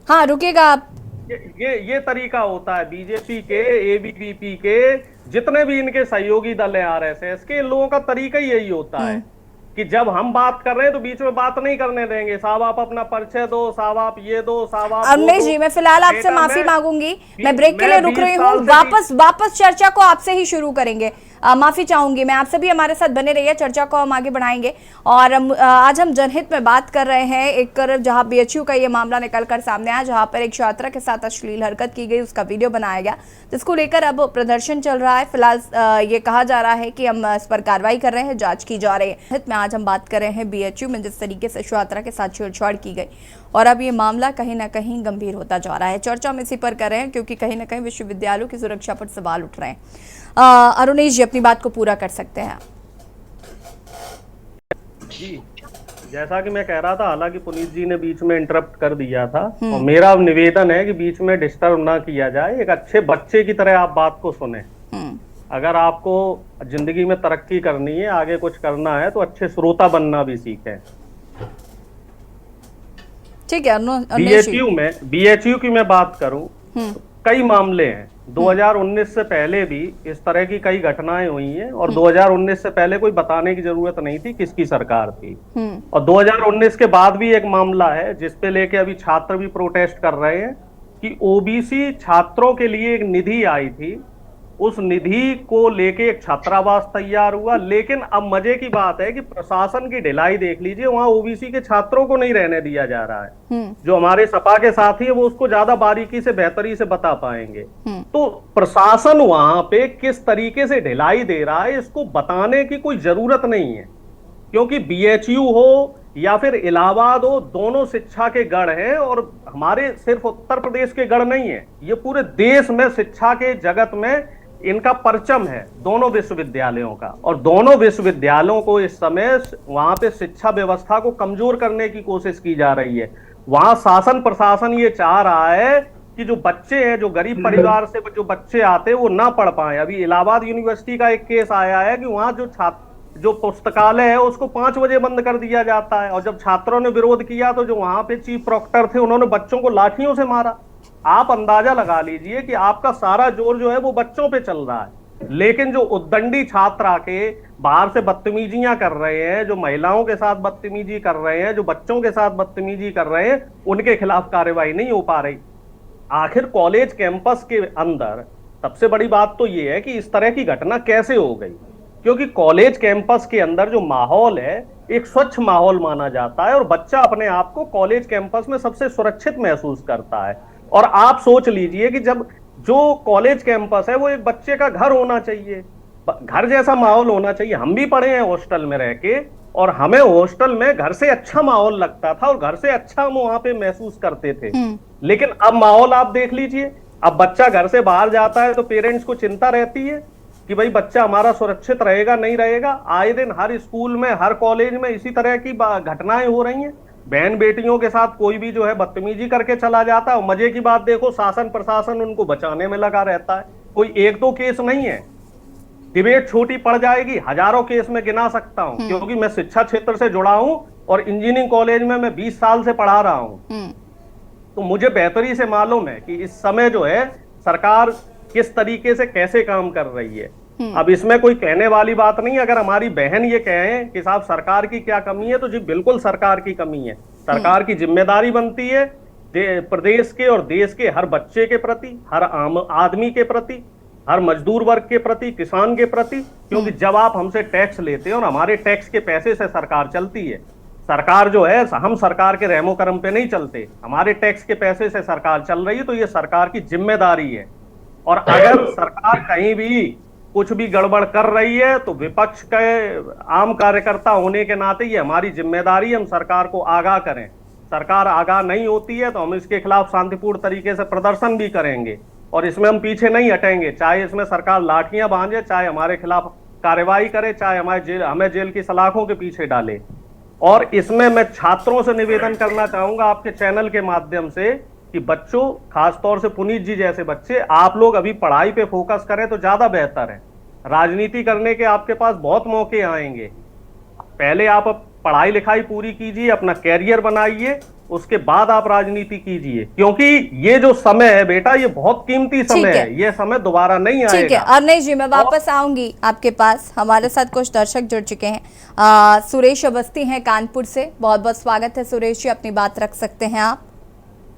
हाँ रुकिएगा आप। ये तरीका होता है बीजेपी के, एबीवीपी के, जितने भी इनके सहयोगी दल हैं, आरएसएस के, इन लोगों का तरीका ही यही होता है कि जब हम बात कर रहे हैं तो बीच में बात नहीं करने देंगे। साहब आप अपना परिचय दो, साहब आप ये दो, साहब आप अरुणेश जी, मैं फिलहाल आपसे माफी मांगूंगी, मैं ब्रेक के लिए रुक रही हूँ, वापस चर्चा को आपसे ही शुरू करेंगे। माफी चाहूंगी मैं आपसे भी, हमारे साथ बने रहिए, चर्चा को हम आगे बढ़ाएंगे। और आज हम जनहित में बात कर रहे हैं एक तरफ जहां बीएचयू का ये मामला निकल कर सामने आया, जहां पर एक छात्रा के साथ अश्लील हरकत की गई, उसका वीडियो बनाया गया, जिसको लेकर अब प्रदर्शन चल रहा है। फिलहाल ये कहा जा रहा है कि हम इस पर कार्रवाई कर रहे हैं, जांच की जा रही है। हित में आज हम बात कर रहे हैं बीएचयू में जिस तरीके से छात्रा के साथ छेड़छाड़ की गई, और अब ये मामला कहीं ना कहीं गंभीर होता जा रहा है। चर्चा हम इसी पर कर रहे हैं क्योंकि कहीं ना कहीं विश्वविद्यालयों की सुरक्षा पर सवाल उठ रहे हैं। अरुणेश जी, अपनी बात को पूरा कर सकते हैं जी। जैसा कि मैं कह रहा था, हालांकि पुनीत जी ने बीच में इंटरप्ट कर दिया था, और मेरा निवेदन है कि बीच में डिस्टर्ब ना किया जाए, एक अच्छे बच्चे की तरह आप बात को सुने। अगर आपको जिंदगी में तरक्की करनी है, आगे कुछ करना है, तो अच्छे श्रोता बनना भी सीखें। ठीक है। बीएचयू की मैं बात करूं, तो कई मामले हैं। 2019 से पहले भी इस तरह की कई घटनाएं हुई हैं, और 2019 से पहले कोई बताने की जरूरत नहीं थी किसकी सरकार थी। और 2019 के बाद भी एक मामला है जिसपे लेके अभी छात्र भी प्रोटेस्ट कर रहे हैं कि ओबीसी छात्रों के लिए एक निधि आई थी, उस निधि को लेके एक छात्रावास तैयार हुआ। लेकिन अब मजे की बात है कि प्रशासन की ढिलाई देख लीजिए, वहां ओबीसी के छात्रों को नहीं रहने दिया जा रहा है। जो हमारे सपा के साथी है वो उसको ज्यादा बारीकी से बेहतरी से बता पाएंगे। तो प्रशासन वहां पे किस तरीके से ढिलाई दे रहा है, इसको बताने की कोई जरूरत नहीं है, क्योंकि बीएचयू हो या फिर इलाहाबाद हो, दोनों शिक्षा के गढ़ हैं, और हमारे सिर्फ उत्तर प्रदेश के गढ़ नहीं है, ये पूरे देश में शिक्षा के जगत में इनका परचम है, दोनों विश्वविद्यालयों का। और दोनों विश्वविद्यालयों को इस समय वहां पे शिक्षा व्यवस्था को कमजोर करने की कोशिश की जा रही है। वहां शासन प्रशासन ये चाह रहा है कि जो बच्चे हैं, जो गरीब परिवार से जो बच्चे आते हैं, वो ना पढ़ पाए। अभी इलाहाबाद यूनिवर्सिटी का एक केस आया है कि वहां जो पुस्तकालय है उसको 5 बजे बंद कर दिया जाता है, और जब छात्रों ने विरोध किया तो जो वहां पे चीफ प्रोक्टर थे उन्होंने बच्चों को लाठियों से मारा। आप अंदाजा लगा लीजिए कि आपका सारा जोर जो है वो बच्चों पे चल रहा है, लेकिन जो उद्दंडी छात्र आके बाहर से बदतमीजियां कर रहे हैं, जो महिलाओं के साथ बदतमीजी कर रहे हैं, जो बच्चों के साथ बदतमीजी कर रहे हैं, उनके खिलाफ कार्रवाई नहीं हो पा रही। आखिर कॉलेज कैंपस के अंदर सबसे बड़ी बात तो ये है कि इस तरह की घटना कैसे हो गई, क्योंकि कॉलेज कैंपस के अंदर जो माहौल है एक स्वच्छ माहौल माना जाता है, और बच्चा अपने आप को कॉलेज कैंपस में सबसे सुरक्षित महसूस करता है। और आप सोच लीजिए कि जब जो कॉलेज कैंपस है वो एक बच्चे का घर होना चाहिए, घर जैसा माहौल होना चाहिए। हम भी पढ़े हैं हॉस्टल में रह के, और हमें हॉस्टल में घर से अच्छा माहौल लगता था, और घर से अच्छा हम वहां पे महसूस करते थे। लेकिन अब माहौल आप देख लीजिए, अब बच्चा घर से बाहर जाता है तो पेरेंट्स को चिंता रहती है कि भाई बच्चा हमारा सुरक्षित रहेगा नहीं रहेगा। आए दिन हर स्कूल में, हर कॉलेज में इसी तरह की घटनाएं हो रही हैं। बहन बेटियों के साथ कोई भी जो है बदतमीजी करके चला जाता है। मजे की बात देखो, शासन प्रशासन उनको बचाने में लगा रहता है। कोई एक दो केस नहीं है, डिबेट छोटी पड़ जाएगी, हजारों केस में गिना सकता हूं, क्योंकि मैं शिक्षा क्षेत्र से जुड़ा हूं और इंजीनियरिंग कॉलेज में मैं 20 साल से पढ़ा रहा हूं। तो मुझे बेहतरी से मालूम है कि इस समय जो है सरकार किस तरीके से कैसे काम कर रही है। अब इसमें कोई कहने वाली बात नहीं। अगर हमारी बहन ये कहें कि साहब सरकार की क्या कमी है, तो जी बिल्कुल सरकार की कमी है। सरकार की जिम्मेदारी बनती है प्रदेश के और देश के हर बच्चे के प्रति, हर आम आदमी के प्रति, हर मजदूर वर्ग के प्रति, किसान के प्रति, क्योंकि जब आप हमसे टैक्स लेते हैं और हमारे टैक्स के पैसे से सरकार चलती है, सरकार जो है हम सरकार के रहमो करम पे नहीं चलते, हमारे टैक्स के पैसे से सरकार चल रही है, तो ये सरकार की जिम्मेदारी है। और अगर सरकार कहीं भी कुछ भी गड़बड़ कर रही है तो विपक्ष के आम कार्यकर्ता होने के नाते ये हमारी जिम्मेदारी है, हम सरकार को आगाह करें। सरकार आगाह नहीं होती है तो हम इसके खिलाफ शांतिपूर्ण तरीके से प्रदर्शन भी करेंगे, और इसमें हम पीछे नहीं हटेंगे। चाहे इसमें सरकार लाठियां बांधे, चाहे हमारे खिलाफ कार्रवाई करे, चाहे हमें जेल की सलाखों के पीछे डाले। और इसमें मैं छात्रों से निवेदन करना चाहूंगा आपके चैनल के माध्यम से कि बच्चों, खासतौर से पुनीत जी जैसे बच्चे, आप लोग अभी पढ़ाई पे फोकस करें तो ज्यादा बेहतर है। राजनीति करने के आपके पास बहुत मौके आएंगे। पहले आप पढ़ाई लिखाई पूरी कीजिए, अपना कैरियर बनाइए, उसके बाद आप राजनीति कीजिए, क्योंकि ये जो समय है बेटा, ये बहुत कीमती समय है, ये समय दोबारा नहीं आएगा। ठीक है अवनीश जी, मैं वापस आऊंगी आपके पास। हमारे साथ कुछ दर्शक जुड़ चुके हैं। सुरेश अवस्थी हैं कानपुर से, बहुत बहुत स्वागत है सुरेश जी, अपनी बात रख सकते हैं आप।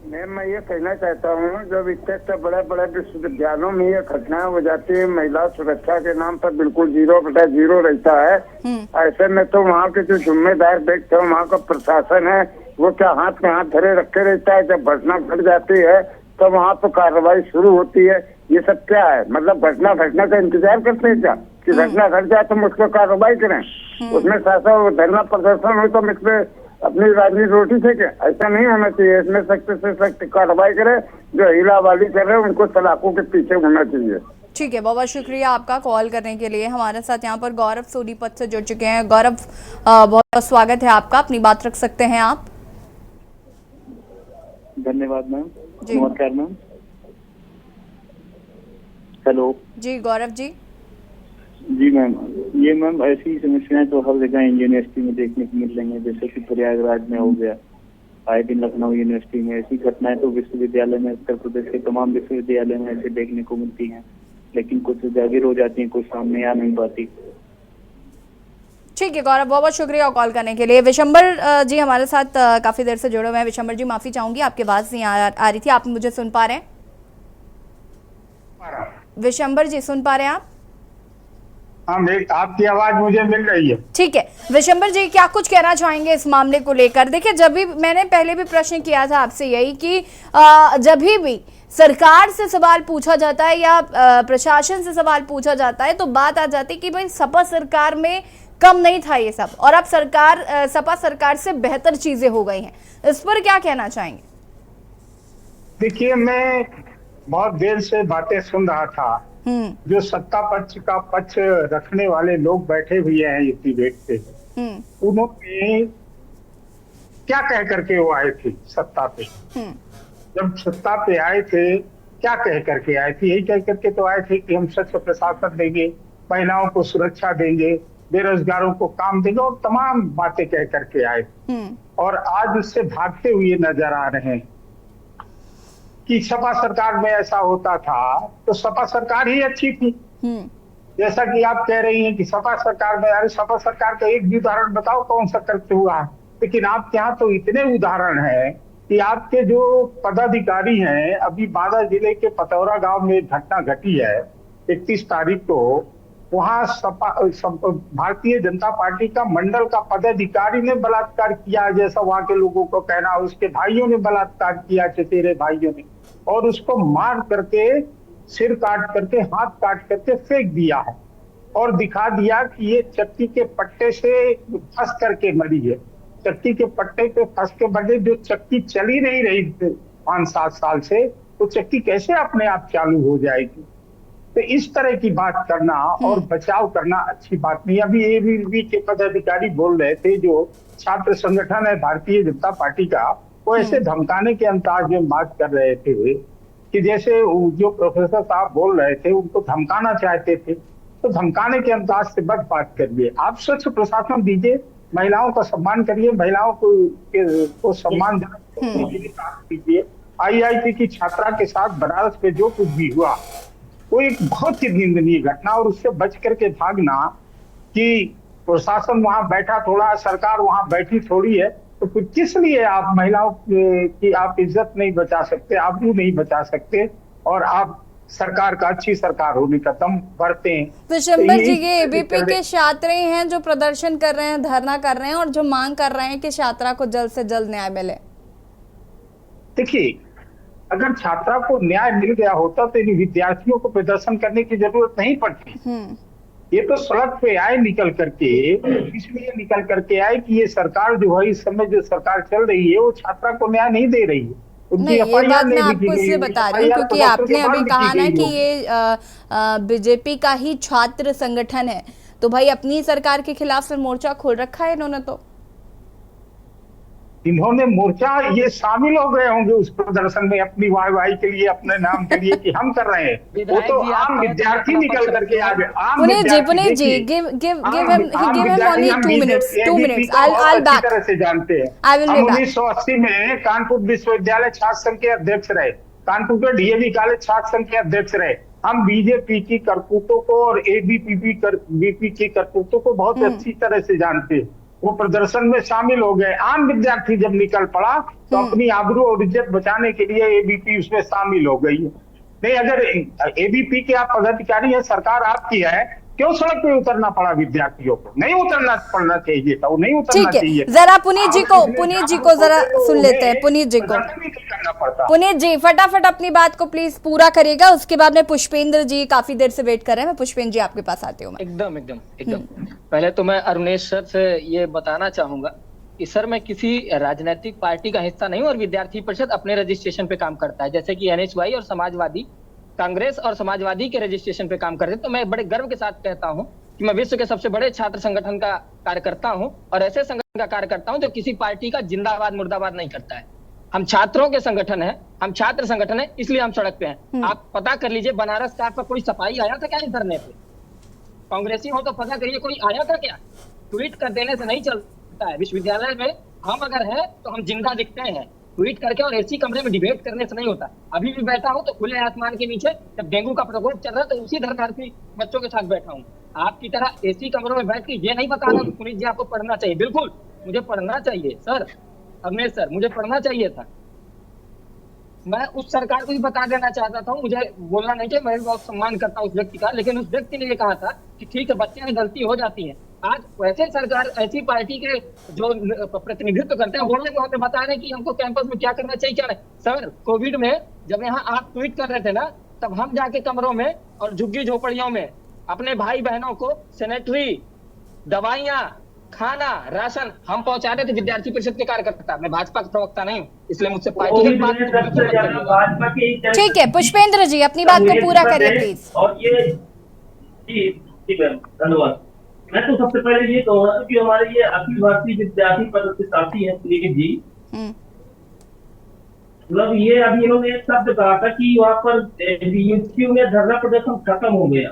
मैम मैं ये कहना चाहता हूँ, जब इतने बड़े बड़े विश्वविद्यालयों में ये घटनाएं हो जाती है, महिला सुरक्षा के नाम पर बिल्कुल 0/0 रहता है। ऐसे में तो वहाँ के जो जिम्मेदार व्यक्ति है, वहाँ का प्रशासन है, वो क्या हाथ में हाथ धरे रखे रहता है? जब घटना घट जाती है तो वहाँ तो कार्रवाई शुरू होती है। ये सब क्या है? मतलब घटना का इंतजार करते हैं क्या कि घटना घट जाए तो हम उस पर कार्रवाई करें? उसमें शासन धरना प्रदर्शन हो तो हम इसमें अपनी राजनीति रोटी से क्या? ऐसा नहीं होना चाहिए। इसमें सख्त से सख्त कार्रवाई करे, जो हिलावाली कर रहे हैं उनको सलाखों के पीछे होना चाहिए। ठीक है, बहुत बहुत शुक्रिया आपका कॉल करने के लिए। हमारे साथ यहाँ पर गौरव सोनीपत से जुड़ चुके हैं। गौरव बहुत बहुत स्वागत है आपका, अपनी बात रख सकते हैं आप। धन्यवाद मैम। नमस्कार मैम। हेलो जी गौरव जी। जी मैम, ये मैम ऐसी समस्याएं तो हर जगह यूनिवर्सिटी में देखने को मिल रही हैं, जैसे कि प्रयागराज में हो गया, आए दिन लखनऊ यूनिवर्सिटी में ऐसी घटनाएं तो विश्वविद्यालय में, उत्तर प्रदेश के तमाम विश्वविद्यालय में ऐसे देखने को मिलती हैं, लेकिन कुछ जाहिर हो जाती हैं, कुछ सामने आ नहीं पाती। ठीक है गौरव, बहुत बहुत शुक्रिया कॉल करने के लिए। विशंबर जी हमारे साथ काफी देर से जुड़े हुए हैं। विशंबर जी माफी चाहूंगी, आपकी आवाज नहीं आ रही थी। आप मुझे सुन पा रहे हैं? विशंबर जी सुन पा रहे हैं आप? हाँ, आपकी आवाज मुझे मिल रही है। ठीक है विशंबर जी, क्या कुछ कहना चाहेंगे इस मामले को लेकर? देखिए, जब भी मैंने पहले भी प्रश्न किया था आपसे यही कि जब भी सरकार से सवाल पूछा जाता है या प्रशासन से सवाल पूछा जाता है तो बात आ जाती है कि भाई सपा सरकार में कम नहीं था ये सब, और अब सपा सरकार से बेहतर चीजें हो गई हैं। इस पर क्या कहना चाहेंगे? देखिए, मैं बहुत देर से बातें सुन रहा था। जो सत्ता पक्ष का पक्ष रखने वाले लोग बैठे हुए हैं इस डिबेट पे, उन्होंने क्या कह करके वो आए थे सत्ता पे? जब सत्ता पे आए थे क्या कह करके आए थे? यही कह करके तो आए थे कि हम स्वच्छ प्रशासन देंगे, महिलाओं को सुरक्षा देंगे, बेरोजगारों को काम देंगे, और तमाम बातें कह करके आए। और आज उससे भागते हुए नजर आ रहे हैं कि सपा सरकार में ऐसा होता था तो सपा सरकार ही अच्छी थी। जैसा कि आप कह रही हैं कि सपा सरकार में, अरे सपा सरकार का एक भी उदाहरण बताओ कौन सा करते हुआ है। लेकिन आपके यहाँ तो इतने उदाहरण हैं कि आपके जो पदाधिकारी हैं, अभी बांदा जिले के पतौरा गांव में घटना घटी है 31 तारीख को, वहां भारतीय जनता पार्टी का मंडल का पदाधिकारी ने बलात्कार किया, जैसा वहां के लोगों को कहना। उसके भाइयों ने बलात्कार किया, चचेरे भाइयों ने, और उसको मार करके, सिर काट करके, हाथ काट करके फेंक दिया है, और दिखा दिया कि ये चक्की के पट्टे से फंस करके मरी है। चक्की के पट्टे पे फंस के मरी, जो चक्की चली नहीं रही 5-7 साल से, तो चक्की कैसे अपने आप चालू हो जाएगी? तो इस तरह की बात करना और बचाव करना अच्छी बात नहीं। अभी एबीवीपी के पदाधिकारी बोल रहे थे, जो छात्र संगठन है भारतीय जनता पार्टी का, वो ऐसे धमकाने के अंदाज में बात कर रहे थे कि जैसे जो प्रोफेसर साहब बोल रहे थे उनको धमकाना चाहते थे, तो धमकाने के अंदाज से बस बात करिए। आप स्वच्छ प्रशासन दीजिए, महिलाओं का सम्मान करिए, महिलाओं को सम्मान दीजिए। IIT की छात्रा के साथ बनारस में जो कुछ भी हुआ वो एक बहुत ही निंदनीय घटना, और उससे बच करके भागना कि प्रशासन वहां बैठा थोड़ा, सरकार वहां बैठी थोड़ी है, तो फिर किस लिए आप महिलाओं की आप इज्जत नहीं बचा सकते, आबरू नहीं बचा सकते, और आप सरकार का, अच्छी सरकार होने का दम भरते हैं। विशंबर जी, ये एबीपी के छात्र हैं जो प्रदर्शन कर रहे हैं, धरना कर रहे हैं, और जो मांग कर रहे हैं कि छात्रा को जल्द से जल्द न्याय मिले। देखिए, अगर छात्रा को न्याय मिल गया होता तो इन विद्यार्थियों को प्रदर्शन करने की जरूरत नहीं पड़ती। ये तो सड़क पे आए निकल करके, इसलिए निकल करके आए कि ये सरकार जो है, इस समय जो सरकार चल रही है, वो छात्रा को न्याय नहीं दे रही है। नहीं, ये बात मैं आपको इसलिए बता रही हूँ क्योंकि आपने अभी कहा ना कि ये बीजेपी का ही छात्र संगठन है, तो भाई अपनी सरकार के खिलाफ फिर मोर्चा खोल रखा है इन्होंने। तो इन्होंने मोर्चा ये शामिल हो गए होंगे उस प्रदर्शन में अपनी वाहवाही के लिए, अपने नाम के लिए कि हम कर रहे हैं। वो तो आम विद्यार्थी निकल करके आ गए। पुनीत जी, give him only 2 minutes. 2 minutes. I'll back. तरह से जानते हैं। I will be back. 1980 में कानपुर विश्वविद्यालय छात्र संघ के अध्यक्ष रहे, कानपुर के डीएवी कॉलेज छात्र संघ के अध्यक्ष रहे। हम बीजेपी की करतूतों को और एबीवीपी की करतूतों को बहुत अच्छी तरह से जानते हैं। वो प्रदर्शन में शामिल हो गए। आम विद्यार्थी जब निकल पड़ा तो अपनी आबरू और इज्जत बचाने के लिए एबीपी उसमें शामिल हो गई। नहीं, अगर एबीपी के आप पदाधिकारी हैं, सरकार आपकी है, क्यों सड़क पे उतरना पड़ा विद्यार्थियों को? नहीं उतरना पड़ना चाहिए था, वो नहीं उतरना चाहिए। जरा पुनीत जी को जरा सुन लेते हैं। पुनीत जी को, पुनीत जी फटाफट अपनी बात को प्लीज पूरा करिएगा, उसके बाद में पुष्पेंद्र जी काफी देर से वेट कर रहे हैं। मैं पुष्पेंद्र जी आपके पास आती हूँ। एकदम पहले तो मैं अरुणेश सर से ये बताना चाहूंगा कि सर मैं किसी राजनीतिक पार्टी का हिस्सा नहीं हूँ और विद्यार्थी परिषद अपने रजिस्ट्रेशन पे काम करता है, जैसे कि एनएसवाई और समाजवादी कांग्रेस और समाजवादी के रजिस्ट्रेशन पे काम करते हैं। तो मैं बड़े गर्व के साथ कहता हूं कि मैं विश्व के सबसे बड़े छात्र संगठन का कार्य करता हूं और ऐसे संगठन का कार्य करता हूं जो किसी पार्टी का जिंदाबाद मुर्दाबाद नहीं करता है। हम छात्रों के संगठन है, हम छात्र संगठन है, इसलिए हम सड़क पे हैं। आप पता कर लीजिए बनारस का पर कोई सफाई आया था क्या इस धरने पे? कांग्रेसी हो तो पता करिए कोई आया था क्या? ट्वीट कर देने से नहीं चलता है। विश्वविद्यालय में हम अगर है तो हम जिंदा दिखते हैं, ट्वीट करके और एसी कमरे में डिबेट करने से नहीं होता। अभी भी बैठा हूं तो खुले आसमान के नीचे, जब डेंगू का प्रकोप चल रहा है तो उसी धर्मार्थी बच्चों के साथ बैठा हूं। आपकी तरह एसी कमरों में बैठ के ये नहीं बताना कि पुनीत जी आपको पढ़ना चाहिए। बिल्कुल मुझे पढ़ना चाहिए सर, अवनेश सर, मुझे पढ़ना चाहिए था। मैं उस सरकार को भी बता देना चाहता था, मुझे बोलना नहीं चाहिए, मैं बहुत सम्मान करता हूँ उस व्यक्ति का, लेकिन उस व्यक्ति ने ये कहा था कि ठीक है बच्चे में गलती हो जाती है। आज वैसे सरकार ऐसी पार्टी के जो प्रतिनिधित्व करते हैं बोलने को हमें बता रहे हैं कि हमको कैंपस में क्या करना चाहिए क्या नहीं। सर कोविड में जब यहाँ आप ट्वीट कर रहे थे ना, तब हम जाके कमरों में और झुग्गी झोपड़ियों में अपने भाई बहनों को सैनिटरी, दवाइयाँ, खाना, राशन हम पहुंचा रहे थे। विद्यार्थी परिषद के कार्यकर्ता, मैं भाजपा का प्रवक्ता नहीं हूँ, इसलिए मुझसे पार्टी की बात। ठीक है पुष्पेंद्र जी अपनी बात को पूरा करिए प्लीज। और ये धन्यवाद। मैं तो सबसे पहले ये कहूँगा कि हमारे ये अखिल भारतीय विद्यार्थी परिषद के साथी हैं पुनीत जी, मतलब ये अभी इन्होंने एक शब्द कहा था कि वहाँ पर बीएचयू में धरना प्रदर्शन खत्म हो गया।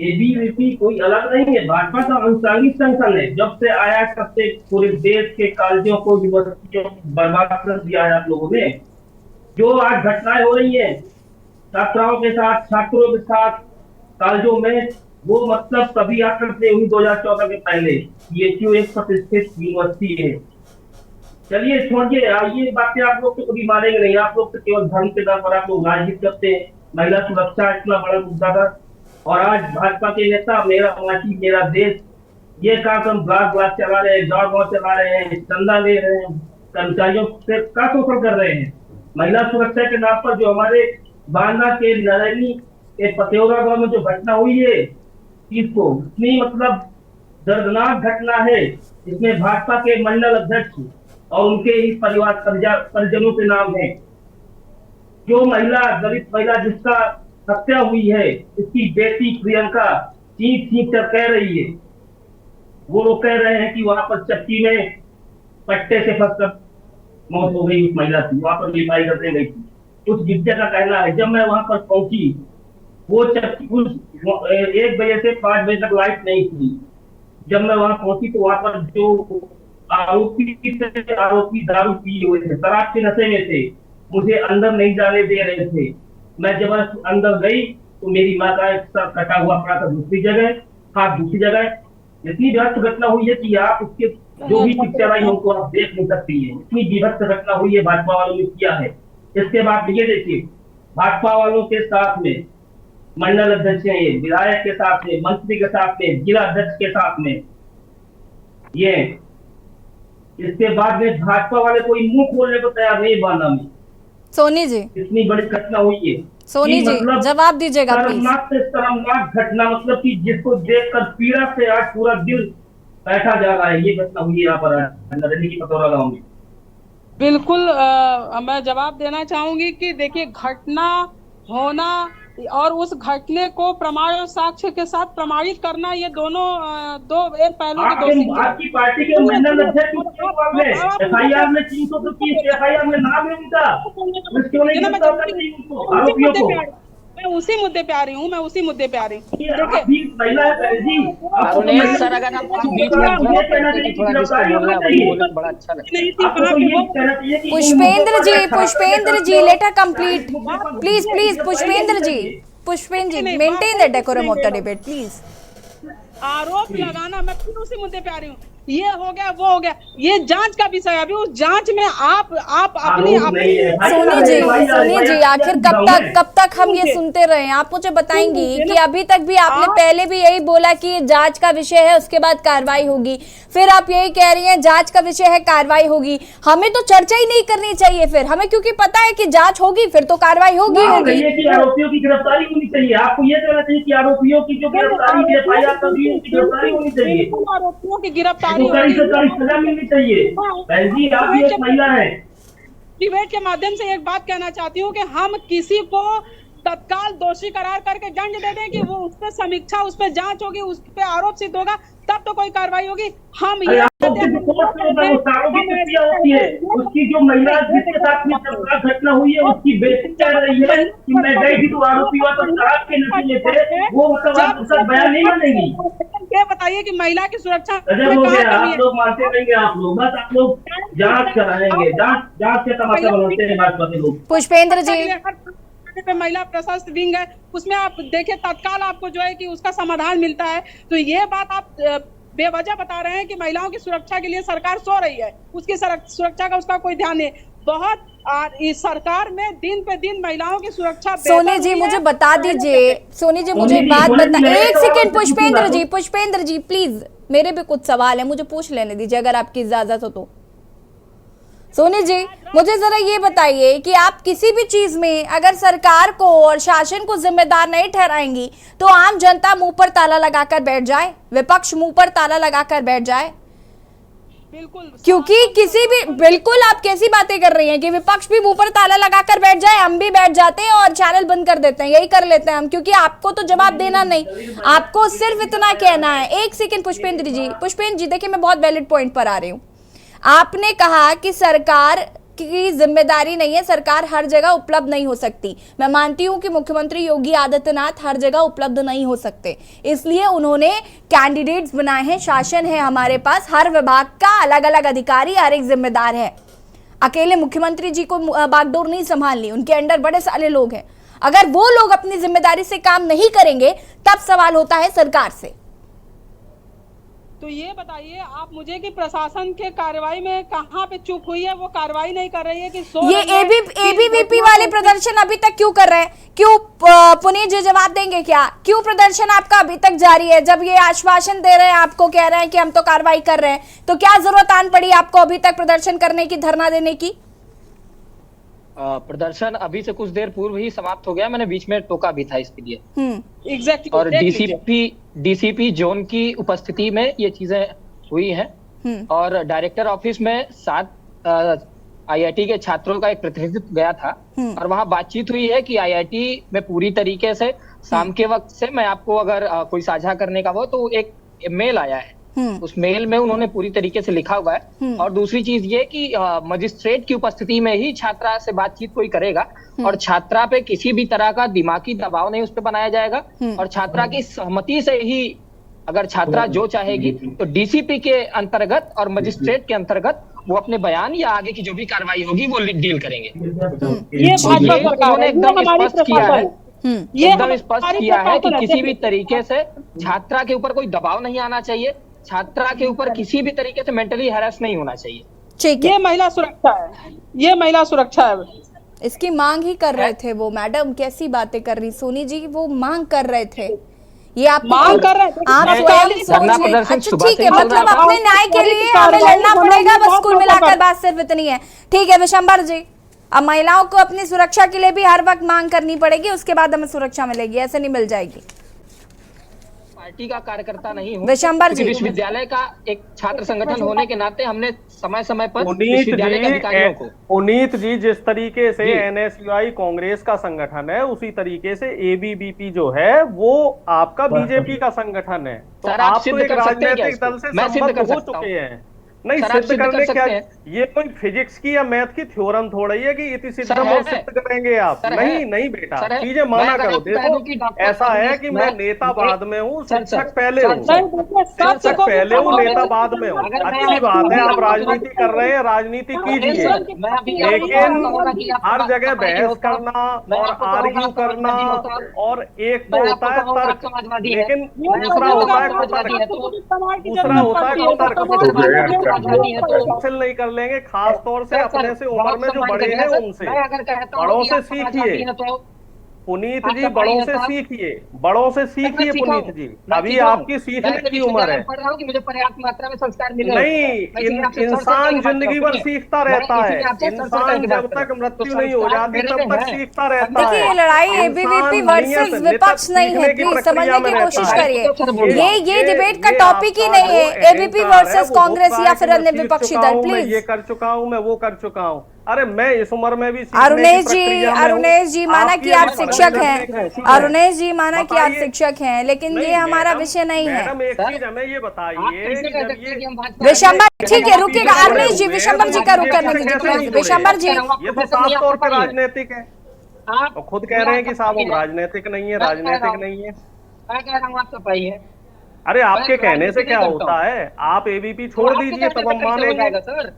एबीवीपी कोई अलग नहीं है, भाजपा का अनुसांगिक संगठन है। जब से आया तब से पूरे देश के कॉलेजों को, यूनिवर्सिटियों को बर्बाद कर दिया है आप लोगों ने। जो आज घटनाएं हो रही है छात्राओं के साथ, छात्रों के साथ कॉलेजों में, वो मतलब कभी आकर से हुई 2014 के पहले। बीएचयू एक प्रतिष्ठित यूनिवर्सिटी है। चलिए छोड़िए, ये बातें आप लोग तो कभी मानेंगे नहीं। आप लोग तो केवल धर्म के नाम पर आप लोग राजनीति करते हैं। महिला सुरक्षा इतना बड़ा मुद्दा था और आज भाजपा के नेता मेरा माटी मेरा देश ये कार्यक्रम ब्लॉक चला रहे हैं, गाँव चला रहे हैं, चंदा ले रहे हैं, कर्मचारियों से का शोषण कर रहे हैं। महिला सुरक्षा के नाम पर जो हमारे बांदा के नरैनी के पतेौरा गांव में जो घटना हुई है, इसको इतनी मतलब दर्दनाक घटना है। इसमें भाजपा के मंडल अध्यक्ष और उनके ही परिवार परिजनों के नाम है। जो महिला, दलित महिला जिसका हत्या हुई है, इसकी बेटी प्रियंका चीख कर कह रही है, वो लोग कह रहे हैं कि वहां पर चक्की में पट्टे से फंसकर मौत हो गई उस महिला की, वहां पर लिपाई करने गई थी। उस विद्या का कहना है जब मैं वहां पर पहुंची, वो चक्की उस 1 बजे से 5 बजे तक लाइट नहीं थी। जब मैं वहां पहुंची तो वहां पर जो आरोपी दारू पिए हुए थे, शराब के नशे में थे, मुझे अंदर नहीं जाने दे रहे थे। मैं जब अंदर गई तो मेरी माँ का एक सर कटा हुआ पड़ा था दूसरी जगह, हाथ दूसरी जगह। इतनी भीभत्स घटना हुई है कि आप उसके जो भी पिक्चर आई उनको आप देख नहीं सकती है। इतनी भीभत्स घटना हुई है, भाजपा वालों ने किया है। इसके बाद ये देखिए, भाजपा वालों के साथ में मंडल अध्यक्ष है, विधायक के साथ में, मंत्री के साथ में, जिला अध्यक्ष के साथ में ये। इसके बाद में भाजपा वाले कोई मुंह खोलने को तैयार नहीं बांदा में। सोनी जी इतनी बड़ी घटना हुई है। सोनी जी मतलब जवाब दीजिएगा प्लीज। शर्मनाक घटना, मतलब कि जिसको देखकर पीड़ा से आज पूरा दिल बैठा जा रहा है। ये घटना हुई है यहाँ पर नरेंद्र की पतौरा गाँव में। बिल्कुल मैं जवाब देना चाहूंगी कि देखिए घटना होना और उस घटने को प्रमाण और साक्ष्य के साथ प्रमाणित करना, ये दोनों दो एक पहलू के दो सिक्के। आपकी पार्टी के मंडल अध्यक्ष एफआईआर में 330 एफआईआर में नाम है उनका, क्यों नहीं गिरफ्तार करते उनको आरोपियों को? मैं उसी मुद्दे पे आ रही हूँ, मैं उसी मुद्दे पे आ रही हूँ। सर अगर आप बीच में थोड़ा जिसको बोलना है वही बोले तो बड़ा अच्छा लगता है। Pushpendra ji let her complete please. Pushpendra ji maintain the decorum of the debate please. आरोप लगाना, मैं फिर उसी मुद्दे पे आ रही हूँ, ये हो गया वो हो गया, ये जांच का विषय है। अभी उस जांच में आप अपनी सोनी जी आखिर कब तक हम ये सुनते रहे? आप मुझे बताएंगी कि अभी तक भी आपने पहले भी यही बोला कि ये जांच का विषय है, उसके बाद कार्रवाई होगी, फिर आप यही कह रही हैं जांच का विषय है, कार्रवाई होगी। हमें तो चर्चा ही नहीं करनी चाहिए फिर हमें, क्योंकि पता है कि जांच होगी फिर तो कार्रवाई होगी। आरोपियों की गिरफ्तारी होनी चाहिए, आपको ये कहना चाहिए कि आरोपियों की जो गिरफ्तारी गिरफ्तारी होनी चाहिए, आरोपियों की गिरफ्तारी सजा मिलनी चाहिए। बहन जी आप भी एक महिला है। डिबेट के माध्यम से एक बात कहना चाहती हूँ कि हम किसी को तत्काल दोषी करार करके दंड दे दें कि वो उस पर समीक्षा, उस पर जांच होगी, उस पर आरोप सिद्ध होगा तब तो कोई कार्रवाई होगी। हम ये होती है उसकी जो महिला जिसके साथ में घटना हुई है उसकी बेटी कह रही है कि मैं गई थी तो आरोपी वापस शराब के नतीजे थे, वो मतलब बयान नहीं मानेगी। ये बताइए कि महिला की सुरक्षा आप लोग मानते रहेंगे, आप लोग बस आप लोग जांच कराएंगे, जांच के तमाशा बनाते हैं भाजपा के लोग। पुष्पेंद्र जी पे महिला प्रशस्त विंग है, उसमें आप देखिए तत्काल आपको जो है कि उसका समाधान मिलता है। तो ये बात आप बेवजह बता रहे हैं कि महिलाओं की सुरक्षा के लिए सरकार सो रही है, उसकी सुरक्षा का उसका कोई ध्यान नहीं। बहुत इस सरकार में दिन पे दिन महिलाओं की सुरक्षा। सोनी जी मुझे बता दीजिए, सोनी जी मुझे बात बता, एक सेकंड पुष्पेंद्र जी प्लीज, मेरे भी कुछ सवाल है, मुझे पूछ लेने दीजिए अगर आपकी इजाजत हो तो। सोनी जी मुझे जरा ये बताइए कि आप किसी भी चीज में अगर सरकार को और शासन को जिम्मेदार नहीं ठहराएंगी तो आम जनता मुंह पर ताला लगाकर बैठ जाए, विपक्ष मुंह पर ताला लगाकर बैठ जाए? बिल्कुल, क्योंकि किसी भी बिल्कुल आप कैसी बातें कर रही हैं कि विपक्ष भी मुंह पर ताला लगाकर बैठ जाए, हम भी बैठ जाते हैं और चैनल बंद कर देते हैं, यही कर लेते हैं हम, क्योंकि आपको तो जवाब देना नहीं, आपको सिर्फ इतना कहना है। एक सेकंड पुष्पेंद्र जी देखिए मैं बहुत वैलिड पॉइंट पर आ रही हूँ। आपने कहा कि सरकार की जिम्मेदारी नहीं है, सरकार हर जगह उपलब्ध नहीं हो सकती। मैं मानती हूं कि मुख्यमंत्री योगी आदित्यनाथ हर जगह उपलब्ध नहीं हो सकते, इसलिए उन्होंने कैंडिडेट्स बनाए हैं, शासन है हमारे पास, हर विभाग का अलग अलग अधिकारी हर एक जिम्मेदार है। अकेले मुख्यमंत्री जी को बागडोर नहीं संभालनी, उनके अंडर बड़े सारे लोग हैं। अगर वो लोग अपनी जिम्मेदारी से काम नहीं करेंगे तब सवाल होता है सरकार से। तो ये बताइए आप मुझे कि प्रशासन के कार्रवाई में कहां पे चूक हुई है, वो कार्रवाई नहीं कर रही है कि ये एबीवीपी वाले प्रदर्शन अभी तक क्यों कर रहे हैं? क्यों? पुनीत जी जवाब देंगे क्या? क्यों प्रदर्शन आपका अभी तक जारी है? जब ये आश्वासन दे रहे हैं, आपको कह रहे हैं कि हम तो कार्रवाई कर रहे हैं, तो क्या जरूरत आन पड़ी आपको अभी तक प्रदर्शन करने की, धरना देने की? प्रदर्शन अभी से कुछ देर पूर्व ही समाप्त हो गया, मैंने बीच में टोका भी था इसके लिए। एग्जैक्टली। और डीसीपी जोन की उपस्थिति में ये चीजें हुई हैं और डायरेक्टर ऑफिस में 7 आईआईटी के छात्रों का एक प्रतिनिधित्व गया था और वहां बातचीत हुई है कि आईआईटी में पूरी तरीके से शाम के वक्त से, मैं आपको अगर कोई साझा करने का हो तो एक मेल आया है, उस मेल में उन्होंने पूरी तरीके से लिखा हुआ है। और दूसरी चीज ये कि मजिस्ट्रेट की उपस्थिति में ही छात्रा से बातचीत कोई करेगा और छात्रा पे किसी भी तरह का दिमागी दबाव नहीं उस पर बनाया जाएगा और छात्रा की सहमति से ही अगर छात्रा जो चाहेगी तो डीसीपी के अंतर्गत और मजिस्ट्रेट के अंतर्गत वो अपने बयान या आगे की जो भी कार्रवाई होगी वो डील करेंगे। उन्होंने एकदम स्पष्ट किया है, एकदम स्पष्ट किया है कि किसी भी तरीके से छात्रा के ऊपर कोई दबाव नहीं आना चाहिए, छात्रा के ऊपर किसी भी तरीके से मेंटली हैरेस नहीं होना चाहिए। ये महिला सुरक्षा है, ये महिला सुरक्षा है। इसकी मांग ही कर रहे थे वो। मैडम कैसी बातें कर रही सोनी जी, वो मांग कर रहे थे, ये आप मांग कर रहे थे, आप स्वयं सोच लें। अच्छा ठीक है, मतलब अपने न्याय के लिए हमें लड़ना पड़ेगा, बस कुल मिलाकर बात सिर्फ इतनी है। ठीक है विशंबर जी, अब महिलाओं को अपनी सुरक्षा के लिए भी हर वक्त मांग करनी पड़ेगी, उसके बाद हमें सुरक्षा मिलेगी, ऐसे नहीं मिल जाएगी। पार्टी का कार्यकर्ता नहीं हूँ। विशंबर जी, विश्वविद्यालय का एक छात्र संगठन होने के नाते हमने समय समय पर पुनीत विश्वविद्यालय के अधिकारियों को पुनीत जी जिस तरीके से एनएसयूआई कांग्रेस का संगठन है उसी तरीके से एबीवीपी जो है वो आपका बीजेपी का संगठन है। तो सर, आप आप तो सिद्ध एक कर सकते हैं क्या राजनीतिक दल इसको? से मैं सिद्ध संबद्ध कर हो सकता हूं। चुके हैं। नहीं, सर, आप सिद्ध करने कर क्या, सकते हैं। ये कोई फिजिक्स की या मैथ की थ्योरम थोड़ा ही है कि इति सिद्धम है। और सिद्ध करेंगे आप। सर, नहीं है। नहीं बेटा, सर, है। चीजें मैं माना अगर करो। आपको कह दूं कि देखो डॉक्टर ऐसा है कि मैं मैं- नेता बाद में हूँ, सर, शिक्षक पहले हूँ। सच शिक्षक को भी पहले हूँ, प्रमाण नेता नहीं बाद में हूँ। अगर मैं अच्छी बात है, आप आपको- राजनीति कर रहे हैं, राजनीति कीजिए, मैं अभी आपको लेकिन कहूंगा कि आपका हर जगह समाजवादी बहस होता, करना मैं और आपको कहूंगा आर्ग्यू आपका करना समाजवादी होता, और एक तो मैं होता आपको है कहूंगा तर्क, आप समाजवादी है। लेकिन मैं दूसरा आपको होता है कहूंगा समाजवादी है, तो दूसरा होता है तर्क। समाजवादी है तो हासिल नहीं कर लेंगे, खास तौर से सर, अपने से उम्र बहुत में जो सम्मान बड़े करिए हैं सर। उनसे, मैं अगर कहता हूं बड़ों कि से आप समाजवादी सीखिए हैं तो पुनीत आपका जी, भाई बड़ों है से साहब। सीखिए, बड़ों से सीखिए पुनीत जी। अभी आपकी सीखने की उम्र है। पढ़ रहा हूँ कि मुझे पर्याप्त मात्रा में संस्कार मिले नहीं, इंसान जिंदगी भर सीखता रहता है। इंसान जब तक मृत्यु नहीं हो जाती तब तक सीखता रहता है। देखिए ये लड़ाई एबीवीपी वर्सेस विपक्ष नहीं है, प्लीज समझने की कोशिश करिए। ये डिबेट का टॉपिक ही नहीं है एबीपी वर्सेस कांग्रेस या फिर अन्य विपक्षी दल। प्लीज, ये कर चुका हूँ, मैं वो कर चुका हूँ। अरे मैं इस उम्र में भी अरुणेश जी माना कि आप शिक्षक हैं, अरुणेश जी माना कि आप शिक्षक हैं, लेकिन ये हमारा विषय नहीं है। मैडम एक चीज हमें ये बताइए, विशंबर ठीक है, रुकिएगा अरुणेश जी, विशंबर जी का रुक करने दीजिए। विशंबर जी, ये तो साफ तौर पर राजनीतिक है। तो खुद कह रहे हैं कि साहब हम राजनीतिक नहीं है, राजनीतिक नहीं है। मैं कह रहा हूँ आप सफाई है। अरे आपके कहने से क्या होता है, आप एबीपी छोड़ दीजिए तब हम मानेंगे। सर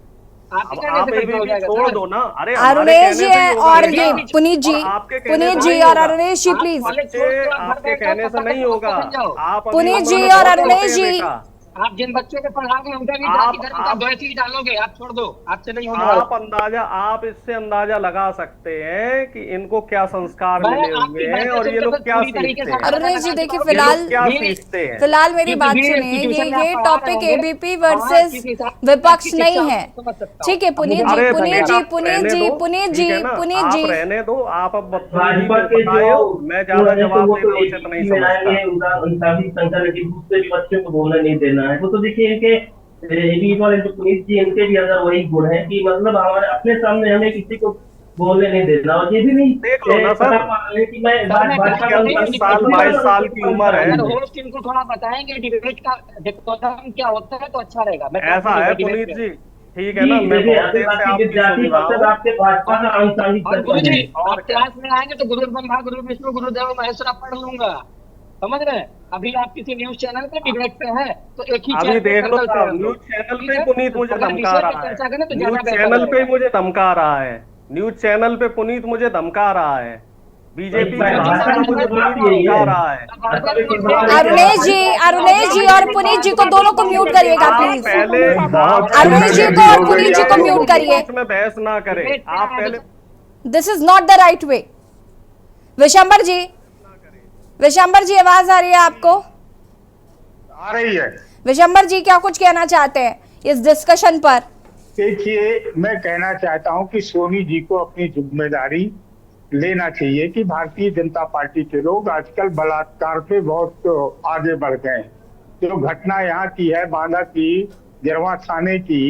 अब आप एबीपी छोड़ दो ना। अरे अरुणेश जी और ये पुनीत जी और अरुणेश जी प्लीज। आपके कहने से नहीं होगा। आप पुनीत जी और अरुणेश जी, आप जिन बच्चों को पढ़ाओगे उनका भी जाति धर्म का द्वेष ही डालोगे। आप छोड़ दो, आपसे नहीं होने वाला। आप इससे अंदाजा लगा सकते हैं कि इनको क्या संस्कार मिले हुए हैं और ये लोग क्या सीखते हैं। अरुणेश जी देखिए, फिलहाल मेरी बात सुनिए। ये टॉपिक एबीपी वर्सेस विपक्ष नहीं है, ठीक है। पुनीत जी रहने दो। आप अब मैं ज्यादा जवाब देना उचित नहीं समझता। बच्चों को बोलने नहीं देना है। वो तो देखिए इनके जो पुनीत जी, इनके भी अंदर वही गुण है कि मतलब हमारे अपने सामने हमें किसी को बोलने नहीं देना। और ये भी नहीं देख लो ना सर कि मैं 22 साल की उम्र है। होस्ट इनको थोड़ा बताएंगे डिबेट का डिकोडम क्या होता है तो अच्छा रहेगा। ऐसा है पुनीत जी, ठीक है ना। मैं बहुत देर से आपकी सुन रहा हूं। आपके भाजपा का आनुषंगिक गुरु जी आप क्लास में आएंगे तो गुरु ब्रह्मा गुरु विष्णु गुरुदेव महेश्वर पढ़ लूंगा, समझ रहे हैं। अभी आप किसी न्यूज चैनल पे डिबेट पे है तो एक ही अभी देख लो, न्यूज चैनल पे पुनीत मुझे धमका रहा है। न्यूज चैनल पे मुझे धमका रहा है। न्यूज चैनल पे पुनीत मुझे धमका रहा है। बीजेपी की भाषा में मुझे धमका रहा है। अरुणेश जी और पुनीत जी को दोनों को म्यूट करिएगा प्लीज। अरुणेश जी को और पुनीत जी को म्यूट करिए। में बहस ना करें आप पहले। This is not the right way. Vishambar ji आवाज आ रही है आपको? आ रही है। विशंबर जी क्या कुछ कहना चाहते हैं इस डिस्कशन पर? देखिए, मैं कहना चाहता हूं कि सोनी जी को अपनी जिम्मेदारी लेना चाहिए कि भारतीय जनता पार्टी के लोग आजकल बलात्कार पे बहुत आगे बढ़ गए। जो घटना यहाँ की है बांदा की, गिरवा थाने की,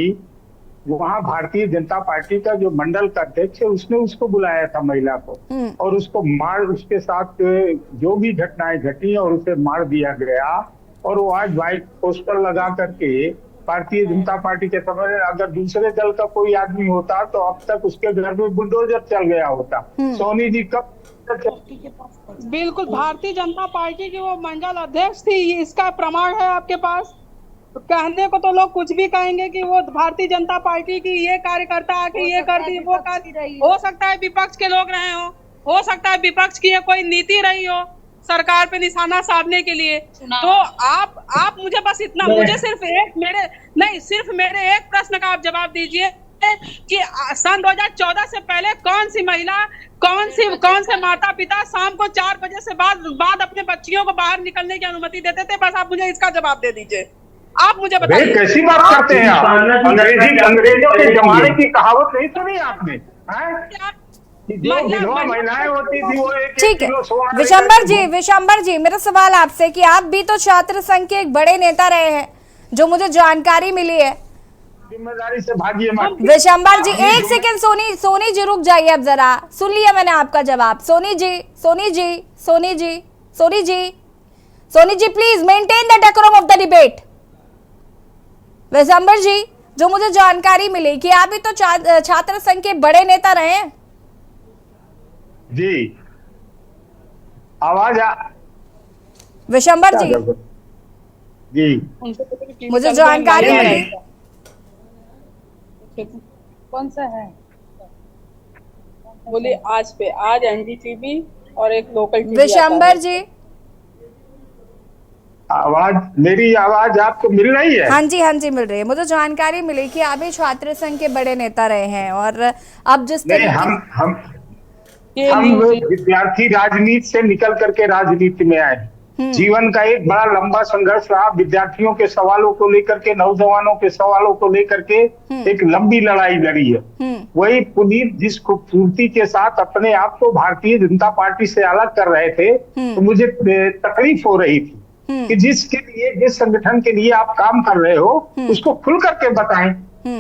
वहाँ भारतीय जनता पार्टी का जो मंडल का अध्यक्ष है उसने उसको बुलाया था महिला को, और उसको मार, उसके साथ जो भी घटनाएं घटी और उसे मार दिया गया। और वो आज व्हाइट पोस्टर लगा करके भारतीय जनता पार्टी के समय, अगर दूसरे दल का कोई आदमी होता तो अब तक उसके घर में बुलडोजर चल गया होता। सोनी जी कब? बिल्कुल, भारतीय जनता पार्टी की वो मंडल अध्यक्ष थी, इसका प्रमाण है आपके पास? तो कहने को तो लोग कुछ भी कहेंगे कि वो भारतीय जनता पार्टी की ये कार्यकर्ता आके ये कर दी वो कर दी। हो सकता है विपक्ष के लोग रहे हो सकता है विपक्ष की कोई नीति रही हो सरकार पे निशाना साधने के लिए। तो आप मुझे बस इतना, मुझे सिर्फ मेरे एक प्रश्न का आप जवाब दीजिए कि सन 2014 से पहले कौन सी महिला, कौन से माता पिता शाम को 4 बजे से बाद अपने बच्चियों को बाहर निकलने की अनुमति देते थे? बस आप मुझे इसका जवाब दे दीजिए। आप मुझे बताइए कैसी बात करते हैं आप? अंग्रेजों के जमाने की कहावत नहीं सुनी आपने? जो विधवा महिलाएं होती थी वो एक ठीक है किलो सोना विशंबर जी मेरा सवाल आपसे कि आप भी तो छात्र संघ के एक बड़े नेता रहे हैं, जो मुझे जानकारी मिली है। जिम्मेदारी से भागिए मत। विशंबर जी एक सेकंड, सोनी जी रुक जाइए, अब जरा सुन लिया मैंने आपका जवाब। Soni ji please maintain the decorum of the debate. Vishambar ji, जो मुझे जानकारी मिली कि आप भी तो छात्र संघ के बड़े नेता रहे हैं। जी आवाज विशंबर जी मुझे जानकारी मिली। कौन सा है बोलिए? आज एनडीटीवी और एक लोकल टीवी। विशंबर जी मेरी आवाज आपको मिल रही है? हाँ जी मिल रही है। मुझे जानकारी मिली कि आप भी छात्र संघ के बड़े नेता रहे हैं और अब जिस तरीके हम लोग विद्यार्थी राजनीति से निकल करके राजनीति में आए। जीवन का एक बड़ा लंबा संघर्ष रहा, विद्यार्थियों के सवालों को लेकर के, नौजवानों के सवालों को लेकर के एक लंबी लड़ाई लड़ी है। वही पुनीत जिस खूबसूरती के साथ अपने आप को भारतीय जनता पार्टी से अलग कर रहे थे, तो मुझे तकलीफ हो रही थी कि जिस संगठन के लिए आप काम कर रहे हो उसको खुल करके बताएं।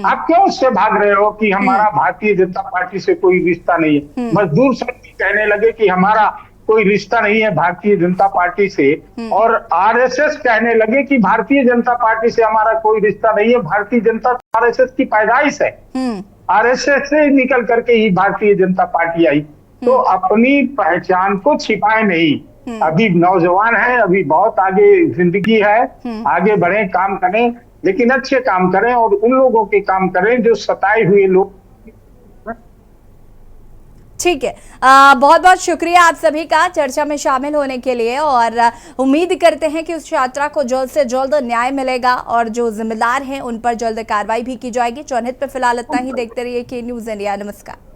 आप क्यों उससे भाग रहे हो कि हमारा भारतीय जनता पार्टी से कोई रिश्ता नहीं है? मजदूर संघ कहने लगे कि हमारा कोई रिश्ता नहीं है भारतीय जनता पार्टी से, और आरएसएस कहने लगे कि भारतीय जनता पार्टी से हमारा कोई रिश्ता नहीं है, भारतीय जनता आरएसएस की पैदाइश है, आरएसएस से निकल करके ही भारतीय जनता पार्टी आई। तो अपनी पहचान को छिपाए नहीं। अभी नौजवान है, अभी बहुत आगे जिंदगी है, आगे बढ़े, काम करें, लेकिन अच्छे काम करें और उन लोगों के काम करें जो सताए हुए लोग। ठीक है, बहुत बहुत शुक्रिया आप सभी का चर्चा में शामिल होने के लिए, और उम्मीद करते हैं कि उस छात्रा को जल्द से जल्द न्याय मिलेगा और जो जिम्मेदार हैं उन पर जल्द कार्रवाई भी की जाएगी। जनहित पे फिलहाल इतना ही। देखते रहिए के न्यूज़ इंडिया। नमस्कार।